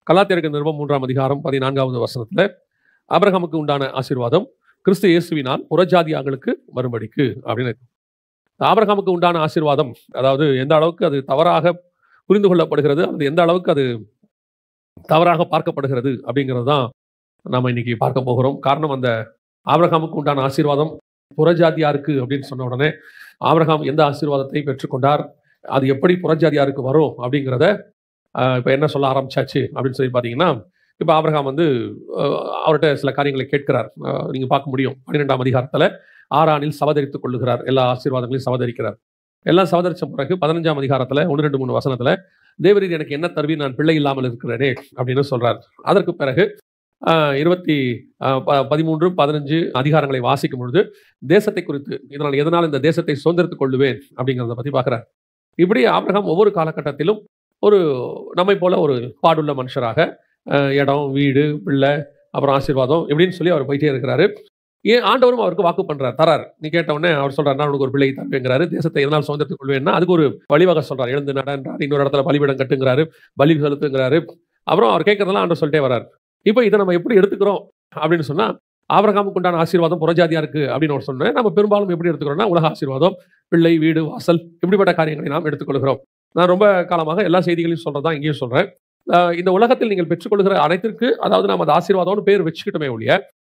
கலாத்தியருக்கு நிருபம் 3ஆம் அதிகாரம் 14வது வசனத்துல ஆபிரகாமுக்கு உண்டான ஆசீர்வாதம் கிறிஸ்து இயேசுவினால் புறஜாதியார்களுக்கு வரும்படிக்கு அப்படின்னு இருக்கு. ஆபிரகாமுக்கு உண்டான ஆசீர்வாதம், அதாவது எந்த அளவுக்கு அது தவறாக புரிந்து கொள்ளப்படுகிறது, அது எந்த அளவுக்கு அது தவறாக பார்க்கப்படுகிறது அப்படிங்கிறது தான் நாம இன்னைக்கு பார்க்க போகிறோம். காரணம், அந்த ஆபிரகாமுக்கு உண்டான ஆசீர்வாதம் புறஜாதியாருக்கு அப்படின்னு சொன்ன உடனே ஆபிரகாம் எந்த ஆசீர்வாதத்தை பெற்றுக்கொண்டார், அது எப்படி புறஜாதியாருக்கு வரும் அப்படிங்கிறத இப்போ என்ன சொல்ல ஆரம்பிச்சாச்சு அப்படின்னு சொல்லி பார்த்தீங்கன்னா, இப்போ ஆபிரகாம் அவர்கிட்ட சில காரியங்களை கேட்கிறார். நீங்கள் பார்க்க முடியும் 12ஆம் அதிகாரத்தில் ஆரானில் சவதரித்துக் கொள்ளுகிறார். எல்லா ஆசீர்வாதங்களையும் சவதரிக்கிறார். எல்லாம் சவதரிச்ச பிறகு 15ஆம் அதிகாரத்தில் 1, 2, 3 வசனத்தில் தேவரீர் எனக்கு என்ன தருவீர், நான் பிள்ளை இல்லாமல் இருக்கிறேனே அப்படின்னு சொல்றார். அதற்கு பிறகு 13, 15 அதிகாரங்களை வாசிக்கும் பொழுது தேசத்தை குறித்து, எதனால் இந்த தேசத்தை சுதந்திரத்துக் கொள்ளுவேன் அப்படிங்கிறத பற்றி பார்க்குறார். இப்படி ஆபிரகாம் ஒவ்வொரு காலகட்டத்திலும் நம்மை போல ஒரு பாடுள்ள மனுஷராக இடம், வீடு, பிள்ளை, அப்புறம் ஆசீர்வாதம் இப்படின்னு சொல்லி அவர் போயிட்டே இருக்கிறாரு. ஆண்டவரும் அவருக்கு வாக்கு பண்றார், தரார். நீ கேட்ட உடனே அவர் சொல்றாரு, நான் உனக்கு ஒரு பிள்ளை தருவேங்கிறாரு. தேசத்தை எதனால் சுதந்திரத்துக் கொள்வேன்னா அதுக்கு ஒரு வழிவகை சொல்றாரு. எழுந்து நடன்றார், இன்னொரு இடத்துல பலிபீடம் கட்டுங்கிறாரு, பலி செலுத்துங்கிறாரு. அப்புறம் அவர் கேட்கறதெல்லாம் ஆண்டவர் சொல்லிட்டே வர்றாரு. இப்போ இதை நம்ம எப்படி எடுத்துக்கிறோம் அப்படின்னு சொன்னா, ஆபிரகாமுக்கு உண்டான ஆசீர்வாதம் புறஜாதியா இருக்கு அப்படின்னு ஒரு சொன்னேன். நம்ம பெரும்பாலும் எப்படி எடுத்துக்கிறோம்னா, உலக ஆசீர்வாதம், பிள்ளை, வீடு, வாசல் இப்படிப்பட்ட காரியங்களை நாம் எடுத்துக்கொள்கிறோம். நான் ரொம்ப காலமாக எல்லா செய்திகளையும் சொல்றதா இங்கேயும் சொல்றேன். இந்த உலகத்தில் நீங்கள் பெற்றுக்கொள்கிற அனைத்திற்கு, அதாவது நாம் அது ஆசீர்வாதம்னு பேர் வச்சுக்கிட்டோமே ஒழிய,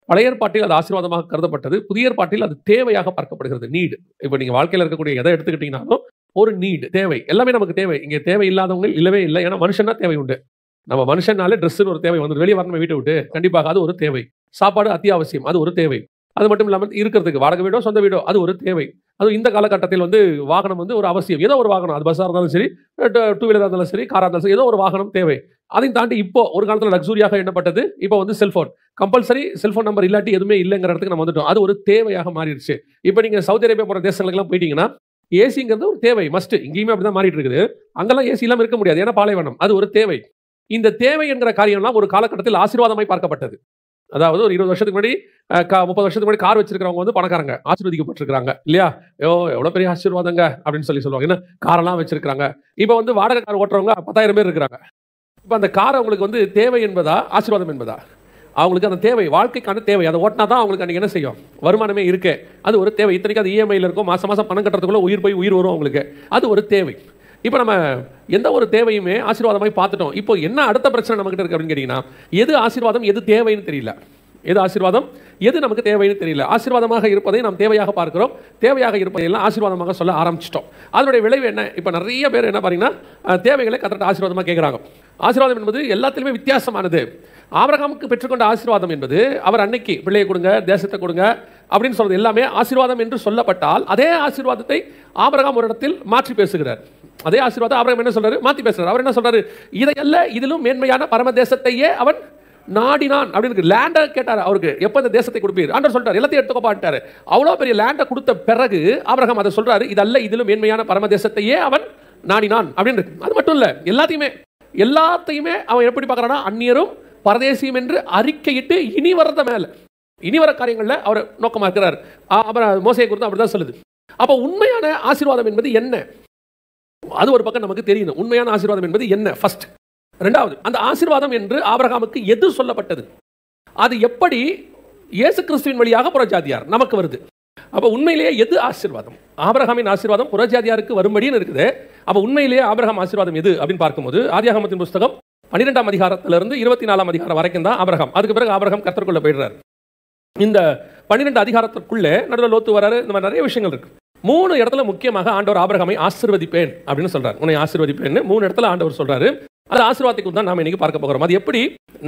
பழைய ஏற்பாட்டில் அது ஆசீர்வாதமாக கருதப்பட்டது, புதிய ஏற்பாட்டில் அது தேவையாக பார்க்கப்படுகிறது, நீடு. இப்போ நீங்க வாழ்க்கையில் இருக்கக்கூடிய எதை எடுத்துக்கிட்டீங்கன்னாலும் ஒரு நீடு, தேவை. எல்லாமே நமக்கு தேவை. இங்கே தேவை இல்லாதவங்க இல்லவே இல்லை. ஏன்னா மனுஷன்னா தேவை உண்டு. நம்ம மனுஷனாலே ட்ரெஸ்ஸுன்னு ஒரு தேவை வந்து வெளியே வரணும் வீட்டை விட்டு, கண்டிப்பாக அது ஒரு தேவை. சாப்பாடு அத்தியாவசியம், அது ஒரு தேவை. அது மட்டும் இல்லாமல் இருக்கிறதுக்கு வாடகை வீடோ சொந்த வீடோ அது ஒரு தேவை. அதுவும் இந்த காலகட்டத்தில் வாகனம் ஒரு அவசியம். ஏதோ ஒரு வாகனம், அது பஸ்ஸாக இருந்தாலும் சரி, 2 வீலராக இருந்தாலும் சரி, காராக இருந்தாலும் சரி, ஏதோ ஒரு வாகனம் தேவை. அதையும் தாண்டி இப்போ ஒரு காலத்தில் லக்ஸூரியாக எண்ணப்பட்டது, இப்போ செல்போன். கம்பல்சரி செல்போன் நம்பர் இல்லாட்டி எதுவுமே இல்லைங்கிற இடத்துக்கு நம்ம வந்துட்டோம். அது ஒரு தேவையாக மாறிடுச்சு. இப்போ நீங்க சவுதி அரேபியா போற தேசங்களுக்கெல்லாம் போயிட்டீங்கன்னா ஏசிங்கிறது ஒரு தேவை, மஸ்ட். இங்கேயுமே அப்படிதான் மாறிட்டு இருக்குது. அங்கெல்லாம் ஏசி இல்லாமல் இருக்க முடியாது, ஏன்னா பாலைவனம். அது ஒரு தேவை. இந்த தேவை என்கிற காரியம்லாம் ஒரு காலகட்டத்தில் ஆசீர்வாதமாய் பார்க்கப்பட்டது. அதாவது ஒரு 20 வருஷத்துக்கு முன்னாடி 30 வருஷத்துக்கு முன்னாடி கார் வச்சிருக்கிறவங்க பணக்காரங்க, ஆசீர்வதிக்கப்பட்டிருக்காங்க இல்லையா? எவ்வளவு பெரிய ஆசீர்வாதங்க அப்படின்னு சொல்லுவாங்க. ஏன்னா காரெல்லாம் வச்சிருக்காங்க. இப்போ வாடகை கார் ஓட்டுறவங்க 10,000 பேர் இருக்கிறாங்க. இப்போ அந்த கார் அவங்களுக்கு தேவை என்பதா ஆசீர்வாதம் என்பதா? அவங்களுக்கு அந்த தேவை, வாழ்க்கைக்கான தேவை. அதை ஓட்டினா தான் அவங்களுக்கு அன்றைக்கி என்ன செய்யும், வருமானமே இருக்கு. அது ஒரு தேவை. இத்தனைக்கு அது இஎம்ஐயில் இருக்கும், மாதம் மாதம் பணம் கட்டுறதுக்குள்ள உயிர் வரும் அவங்களுக்கு. அது ஒரு தேவை. இப்போ நம்ம எந்த ஒரு தேவையுமே ஆசீர்வாதமாய் பார்த்துட்டோம். இப்போ என்ன அடுத்த பிரச்சனை நம்மகிட்ட இருக்கு அப்படின்னு கேட்டீங்கன்னா, எது ஆசீர்வாதம் எது தேவைன்னு தெரியல. எது ஆசீர்வாதம் எது நமக்கு தேவைன்னு தெரியல. ஆசீர்வாதமாக இருப்பதை நாம் தேவையாக பார்க்கிறோம், தேவையாக இருப்பதையெல்லாம் ஆசீர்வாதமாக சொல்ல ஆரம்பிச்சிட்டோம். அதனுடைய விளைவு என்ன? இப்போ நிறைய பேர் என்ன பாத்தீங்கன்னா, தேவைகளை கரெக்டாக ஆசீர்வாதமாக கேட்குறாங்க. ஆசீர்வாதம் என்பது எல்லாத்திலுமே வித்தியாசமானது. ஆபிரகாமுக்கு பெற்றுக்கொண்ட ஆசீர்வாதம் என்பது, அவர் அன்னைக்கு பிள்ளையை கொடுங்க, தேசத்தை கொடுங்க அப்படின்னு சொல்றது எல்லாமே ஆசீர்வாதம் என்று சொல்லப்பட்டால், அதே ஆசீர்வாதத்தை ஆபிரகாம் ஒரு இடத்தில் மாற்றி பேசுகிறார். அதே ஆசீர்வாதம் ஆபிரகாம் என்ன சொல்றாரு, மாற்றி பேசுறாரு. அவர் என்ன சொல்றாரு, இதையல்ல இதிலும் மேன்மையான பரம தேசத்தையே அவன் நாடினான் அப்படின்னு. லேண்டை கேட்டார் அவருக்கு, எப்போ இந்த தேசத்தை கொடுப்பீர்? ஆண்டவர் சொல்றாரு, எல்லாத்தையும் எடுத்துக்கோப்பாட்டாரு. அவ்வளோ பெரிய லேண்டை கொடுத்த பிறகு ஆபிரகாம் அதை சொல்றாரு, இதல்ல இதிலும் மேன்மையான பரம தேசத்தையே அவன் நாடினான் அப்படின்னு. அது மட்டும் இல்ல, எல்லாத்தையுமே அவன் எப்படி பார்க்கறானா, அந்நியரும் பரதேசியும் என்று அறிக்கையிட்டு இனி வர காரியங்கள்ல அவர் நோக்கமா இருக்கிறார். அப்புறம் மோசேயை குறித்து அப்படிதான் சொல்லுது. அப்போ உண்மையான ஆசீர்வாதம் என்பது என்ன? அது ஒரு பக்கம் நமக்கு தெரியணும். உண்மையான ஆசீர்வாதம் என்பது என்ன ஃபர்ஸ்ட். இரண்டாவது, அந்த ஆசீர்வாதம் என்று ஆபிரகாமுக்கு எது சொல்லப்பட்டது, அது எப்படி இயேசு கிறிஸ்துவின் வழியாக புறஜாதியார் நமக்கு வருது. அப்போ உண்மையிலேயே எது ஆசீர்வாதம்? ஆபிரகாமின் ஆசீர்வாதம் புறஜாதியாருக்கு வரும்படின்னு இருக்குது. அப்போ உண்மையிலேயே ஆபிரகாம் ஆசீர்வாதம் எது அப்படின்னு பார்க்கும்போது, ஆதியாகமத்தின் புஸ்தகம் 12ஆம் அதிகாரத்திலிருந்து 24ஆம் அதிகாரம் வரைக்கும் தான் ஆபிரகாம். அதுக்கு பிறகு ஆபிரகாம் கர்த்தருக்குள்ள போயிடுறார். இந்த 12 அதிகாரத்திற்குள்ளே நடுவில் லோத்து வராரு. இந்த மாதிரி நிறைய விஷயங்கள் இருக்கு. 3 இடத்துல முக்கியமாக ஆண்டவர் ஆபிரகாமை ஆசீர்வதிப்பேன் அப்படின்னு சொல்றாரு. உன்னை ஆசீர்வதிப்பேன் 3 இடத்துல ஆண்டவர் சொல்றாரு. அந்த ஆசீர்வாதத்துக்கு தான் நாம இன்னைக்கு பார்க்க போகிறோம். அது எப்படி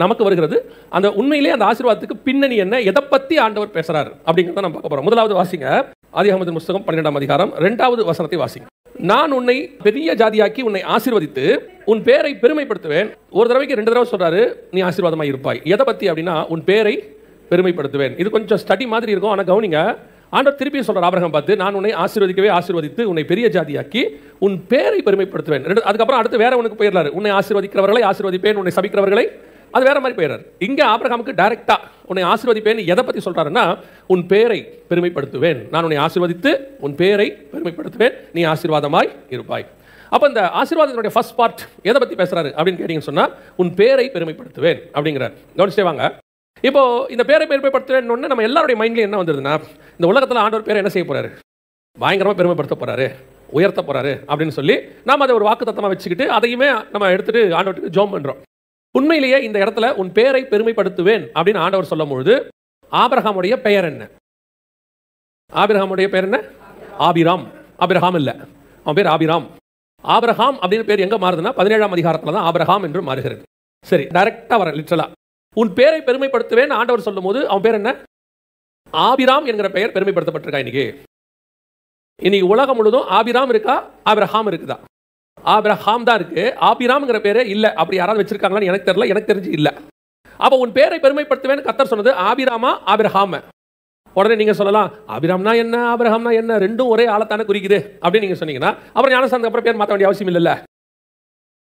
நமக்கு வருகிறது, அந்த உண்மையிலேயே அந்த ஆசீர்வாதத்துக்கு பின்னணி என்ன, எதை பத்தி ஆண்டவர் பேசுறாரு அப்படிங்கிறத நம்ம பார்க்க போறோம். முதலாவது வாசிங்க, ஆதியாகமத்தின் புஸ்தகம் 12ஆம் அதிகாரம் 2வது வசனத்தை வாசிங்க. நான் உன்னை பெரிய ஜாதியாக்கி உன்னை ஆசீர்வதித்து உன் பேரை பெருமைப்படுத்துவேன். ஒரு தடவைக்கு 2 தடவை சொல்றாரு, நீ ஆசீர்வாதமாக இருப்பாய். எதை பத்தி அப்படின்னா, உன் பேரை பெருமைப்படுத்துவேன். இது கொஞ்சம் ஸ்டடி மாதிரி இருக்கும், ஆனால் கவனிங்க. ஆண்டவர் திருப்பி சொல்றார் ஆபிரகாம் பார்த்து, நான் உன்னை ஆசீர்வதித்து உன்னை பெரிய ஜாதியாக்கி உன் பேரை பெருமைப்படுத்துவேன். அதுக்கப்புறம் அடுத்து வேற உனக்கு போயிடறாரு, உன்னை ஆசீர்வதிக்கிறவர்களை ஆசீர்வதிப்பேன், உன்னை சபிக்கிறவர்களை, அது வேற மாதிரி போயிடறாரு. இங்க ஆபிரகாமுக்கு டைரக்டா உன்னை ஆசீர்வதிப்பேன் எதை பத்தி சொல்றாருன்னா, உன் பேரை பெருமைப்படுத்துவேன். நான் உன்னை ஆசீர்வதித்து உன் பேரை பெருமைப்படுத்துவேன், நீ ஆசீர்வாதமாய் இருப்பாய். அப்போ இந்த ஆசீர்வாதத்தினுடைய ஃபர்ஸ்ட் பார்ட் எதை பற்றி பேசுறாரு அப்படின்னு கேட்டீங்கன்னு சொன்னால், உன் பேரை பெருமைப்படுத்துவேன் அப்படிங்கிறார். கவனிச்சே வாங்க. இப்போ இந்த பேரை பெருமைப்படுத்துவேன்னு நம்ம எல்லாருடைய மைண்ட்லையும் என்ன வந்துருதுன்னா, இந்த உலகத்தில் ஆண்டவர் பேரை என்ன செய்ய போறாரு, பயங்கரமாக பெருமைப்படுத்த போறாரு, உயர்த்த போறாரு அப்படின்னு சொல்லி நாம் அதை ஒரு வாக்கு தத்தமாக வச்சுக்கிட்டு அதையுமே நம்ம எடுத்துட்டு ஆண்டவருக்கு ஜோம் பண்றோம். உண்மையிலேயே இந்த இடத்துல உன் பேரை பெருமைப்படுத்துவேன் அப்படின்னு ஆண்டவர் சொல்லும் பொழுது ஆபிரகாமுடைய பெயர் என்ன? ஆபிரகாமுடைய பேர் என்ன? ஆபிராம். ஆபிரகாம் இல்ல, அவன் பேர் ஆபிராம். ஆபிரகாம் அப்படின்னு பேர் எங்க மாறுதுன்னா 17ஆம் அதிகாரத்துல தான் ஆபிரகாம் என்று மாறுகிறது. சரி, டைரக்டா வர லிட்டரலா உன் பேரை பெருமைப்படுத்துவேன் ஆண்டவர் சொல்லும் போது அவன் பேர் என்ன? ஆபிராம் என்கிற பெயர் பெருமைப்படுத்தப்பட்டிருக்கா? இன்னைக்கு உலகம் முழுதும் ஆபிராம் இருக்கா, ஆபிரகாம் இருக்குதா? ஆபிரகாம் தான் இருக்கு, ஆபிராம்ங்கிற பேரே இல்ல. அப்படி யாராவது வச்சிருக்காங்களான்னு எனக்கு தெரியல, எனக்கு தெரிஞ்சு இல்ல. அப்ப உன் பேரை பெருமைப்படுத்துவேன் கர்த்தர் சொன்னது ஆபிராமா ஆபிரகாம? உடனே நீங்க சொல்லலாம், ஆபிராம்னா என்ன, ஆபிரகாம்னா என்ன, ரெண்டும் ஒரே ஆளத்தானே குறிக்குது அப்படின்னு நீங்க சொன்னீங்கன்னா, அப்புறம் ஞானஸ்தானத்துக்கு அப்புறம் பேர் மாற்ற வேண்டிய அவசியம் இல்லைல்ல.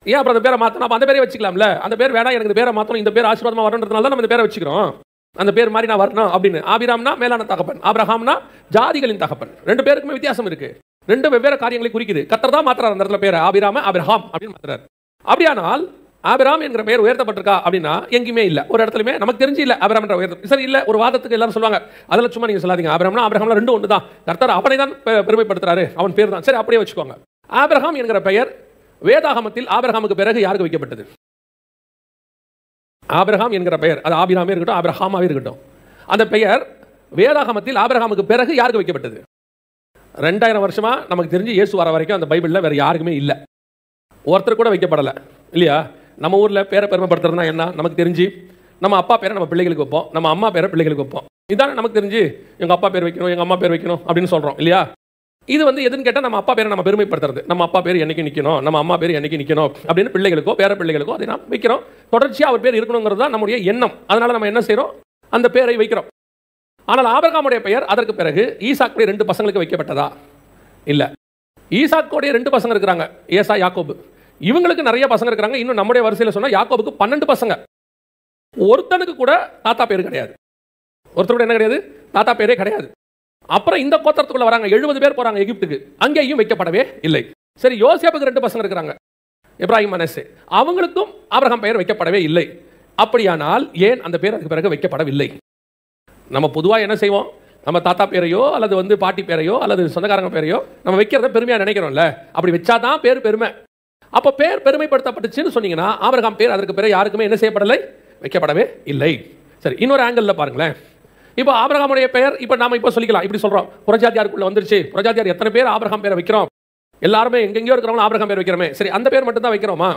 ஏன் அப்புறம் அந்த பேரை மாற்றணும்? அப்போ அந்த பேரை வச்சுக்கலாம்ல. அந்த பேர் வேணா, எனக்கு இந்த பேரை மாற்றணும், இந்த பேர் ஆசீர்வாதமா வரணுன்றதுனால தான் நம்ம இந்த பேரை வச்சுக்கிறோம். அந்த பேர் மாதிரி நான் வரணும் அப்படின்னு. ஆபிராம்னா மேலான தகப்பன், ஆபிரகாம்னா ஜாதிகளின் தகப்பன். ரெண்டு பேருக்குமே வித்தியாசம் இருக்கு, ரெண்டு வெவ்வேறு காரியங்களை குறிக்குது. கர்த்தர் தான் மாத்துறாரு அந்த இடத்துல பேரை, ஆபிராம ஆபிரகாம் அப்படின்னு மாத்துறாரு. அப்படியானால் ஆபிராம் என்கிற பெயர் உயர்த்தப்பட்டிருக்கா அப்படின்னா எங்கேயுமே இல்ல, ஒரு இடத்துலயுமே நமக்கு தெரிஞ்சு இல்ல. ஆபிராம் என்ற உயர்த்தம் சரி இல்ல, ஒரு வாதத்துக்கு எல்லாரும் சொல்லுவாங்க, அதெல்லாம் சும்மா நீங்க சொல்லாதீங்க, ஆபிராம்னா ஆபிரகாம்ல ரெண்டும் ஒன்று தான், கர்த்தர் அவனை தான் பெருமைப்படுத்துறாரு, அவன் பேர் தான். சரி, அப்படியே வச்சுக்கோங்க. ஆபிரகாம் என்கிற பெயர் வேதாகமத்தில் ஆபிரகாமுக்கு பிறகு யாருக்கு வைக்கப்பட்டது? ஆபிரகாம் என்கிற பெயர், அது ஆபிராமே இருக்கட்டும், ஆபிரகாமாவே இருக்கட்டும், அந்த பெயர் வேதாகமத்தில் ஆபிரகாமுக்கு பிறகு யாருக்கு வைக்கப்பட்டது? 2000 வருஷமா நமக்கு தெரிஞ்சு இயேசு வர வரைக்கும் அந்த பைபிள்ல வேற யாருக்குமே இல்ல, ஒருத்தர் கூட வைக்கப்படல இல்லையா? நம்ம ஊர்ல பேரை பெருமைப்படுத்துறதுனா என்ன நமக்கு தெரிஞ்சு, நம்ம அப்பா பேரை நம்ம பிள்ளைகளுக்கு வைப்போம், நம்ம அம்மா பேரை பிள்ளைகளுக்கு வைப்போம். இதான நமக்கு தெரிஞ்சு, எங்க அப்பா பேர் வைக்கணும், எங்க அம்மா பேர் வைக்கணும் அப்படின்னு சொல்றோம் இல்லையா? இது எதுன்னு கேட்டால், நம்ம அப்பா பேரை நம்ம பெருமைப்படுத்துறது, நம்ம அப்பா பேர் என்னைக்கு நிற்கணும், நம்ம அம்மா பேர் என்னைக்கு நிற்கணும் அப்படின்னு பிள்ளைகளுக்கோ பேர பிள்ளைகளுக்கோ அதை நாம் வைக்கிறோம். தொடர்ச்சியாக அவர் பேர் இருக்கணுங்கிறது தான் நம்முடைய எண்ணம். அதனால நம்ம என்ன செய்யறோம், அந்த பேரை வைக்கிறோம். ஆனால் ஆபிரகாமுடைய பெயர் அதற்கு பிறகு ஈசாக்குடைய 2 பசங்களுக்கு வைக்கப்பட்டதா? இல்ல. ஈசாக்குடைய 2 பசங்க இருக்கிறாங்க, ஏசா யாக்கோபு. இவங்களுக்கு நிறைய பசங்க இருக்கிறாங்க. இன்னும் நம்முடைய வரிசையில் சொன்னா யாக்கோபுக்கு 12 பசங்க. ஒருத்தனுக்கு கூட தாத்தா பேர் கிடையாது, ஒருத்தர் கூட என்ன கிடையாது, தாத்தா பேரே கிடையாது. அப்புறம் இந்த கோத்திரத்துக்குள்ள வராங்க, 70 பேர் போறாங்க எகிப்துக்கு, அங்கேயும் வைக்கப்படவே இல்லை. சரி, யோசேப்புக்கு 2 பசங்க இருக்கிறாங்க, எப்ராஹிம் மனசே, அவங்களுக்கும் ஆபிரகாம் பெயர் வைக்கப்படவே இல்லை. அப்படியானால் ஏன் அந்த பேர் அதுக்கு பிறகு வைக்கப்படவில்லை? நம்ம பொதுவாக என்ன செய்வோம், நம்ம தாத்தா பேரையோ அல்லது பாட்டி பேரையோ அல்லது சொந்தக்காரங்க பேரையோ நம்ம வைக்கிறத பெருமையா நினைக்கிறோம்ல, அப்படி வச்சாதான் பேர் பெருமை. அப்போ பேர் பெருமைப்படுத்தப்பட்டுச்சுன்னு சொன்னீங்கன்னா ஆபிரகாம் பேர் அதற்கு பிறகு யாருக்குமே என்ன செய்யப்படலை, வைக்கப்படவே இல்லை. சரி, இன்னொரு ஆங்கிள் பாருங்களேன். இப்போ ஆபிரகாமுடைய பெயர் இப்போ நாம இப்போ சொல்லிக்கலாம், இப்படி சொல்றோம், புறஜாதியாருக்குள்ள வந்துருச்சு, புறஜாதியார் எத்தனை பேர் ஆபிரகாம் பேரை வைக்கிறோம், எல்லாருமே எங்கெங்கயோ இருக்கிறவங்க ஆபிரகாம் பேர் வைக்கிறோமே. சரி, அந்த பேர் மட்டும் தான் வைக்கிறோமா?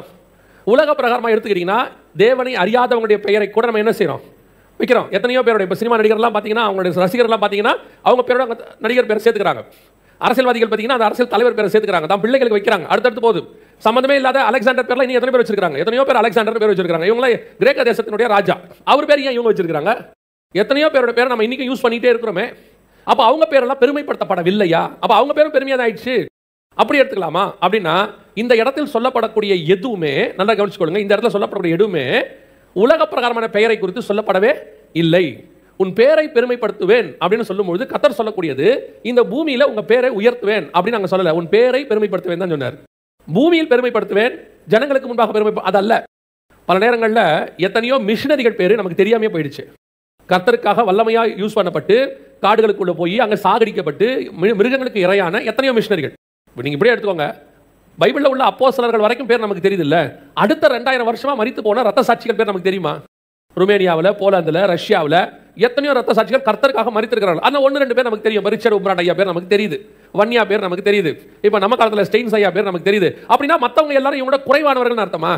உலக பிரகாரமா எடுத்துக்கிட்டீங்கன்னா தேவனை அறியாதவங்களுடைய பெயரை கூட நம்ம என்ன செய்யறோம், வைக்கிறோம். எத்தனையோ பேரோட இப்போ சினிமா நடிகர்லாம் பார்த்தீங்கன்னா, அவங்களுடைய ரசிகர்லாம் பார்த்தீங்கன்னா அவங்க பேரோட நடிகர் பேரை சேர்த்துக்கிறாங்க. அரசியல்வாதிகள் பார்த்தீங்கன்னா அந்த அரசியல் தலைவர் பேரை சேர்த்துக்கிறாங்க, தான் பிள்ளைகளுக்கு வைக்கிறாங்க. அடுத்தடுத்து போது சம்பந்தமே இல்லாத அலெக்சாண்டர் பேர்ல இனி எத்தனை பேர் வச்சிருக்காங்க, எத்தனையோ பேர் அலெக்சாண்டர் பேர் வச்சிருக்காங்க. இவங்கள கிரேக்க தேசத்தினுடைய ராஜா, அவர் பேர் ஏன் இவங்க வச்சிருக்காங்க? எத்தனையோ பேரோட பேரை நம்ம இன்னைக்கு யூஸ் பண்ணிட்டே இருக்கிறோமே. அப்ப அவங்க பேரெல்லாம் பெருமைப்படுத்தப்படவில்லையா? அப்ப அவங்க பேரும் பெருமையா ஆயிடுச்சு, அப்படி எடுத்துக்கலாமா? அப்படின்னா இந்த இடத்தில் சொல்லப்படக்கூடிய எதுவுமே நல்லா கவனிச்சுக்கொள்ளுங்க, இந்த இடத்துல சொல்லப்படக்கூடிய எதுவுமே உலக பிரகாரமான பெயரை குறித்து சொல்லப்படவே இல்லை. உன் பேரை பெருமைப்படுத்துவேன் அப்படின்னு சொல்லும்போது கர்த்தர் சொல்லக்கூடியது, இந்த பூமியில உங்க பேரை உயர்த்துவேன் அப்படின்னு நாங்க சொல்லல, உன் பேரை பெருமைப்படுத்துவேன் தான் சொன்னார். பூமியில் பெருமைப்படுத்துவேன், ஜனங்களுக்கு முன்பாக பெருமை அதல்ல. பல நேரங்களில் எத்தனையோ மிஷினரிகள் பேரு நமக்கு தெரியாமே போயிடுச்சு. கர்த்தருக்காக வல்லமையா யூஸ் பண்ணப்பட்டு காடுகளுக்குள்ள போய் அங்க சாகடிக்கப்பட்டு மிருகங்களுக்கு இரையான எத்தனையோ மிஷினரிகள். நீங்க இப்படியே எடுத்துக்கோங்க, பைபிள்ல உள்ள அப்போஸ்தலர்கள் வரைக்கும் பேர் நமக்கு தெரியுது இல்ல. அடுத்த 2000 வருஷமா மரித்து போன ரத்த சாட்சிகள் பேர் நமக்கு தெரியுமா? ருமேனியாவில், போலாந்துல, ரஷ்யாவில் எத்தனையோ ரத்த சாட்சிகள் கர்த்தருக்காக மரித்திருக்கிறார்கள். ஆனால் 1-2 பேர் நமக்கு தெரியும். ரிச்சர்ட் உம்ராண்ட் ஐயா பேர் நமக்கு தெரியுது, வன்னியா பேர் நமக்கு தெரியுது, இப்போ நம்ம காலத்தில் ஸ்டெயின்ஸ் ஐயா பேர் நமக்கு தெரியுது. அப்படின்னா மற்றவங்க எல்லாரும் இவங்களோட குறைவானவர்கள் அர்த்தமா?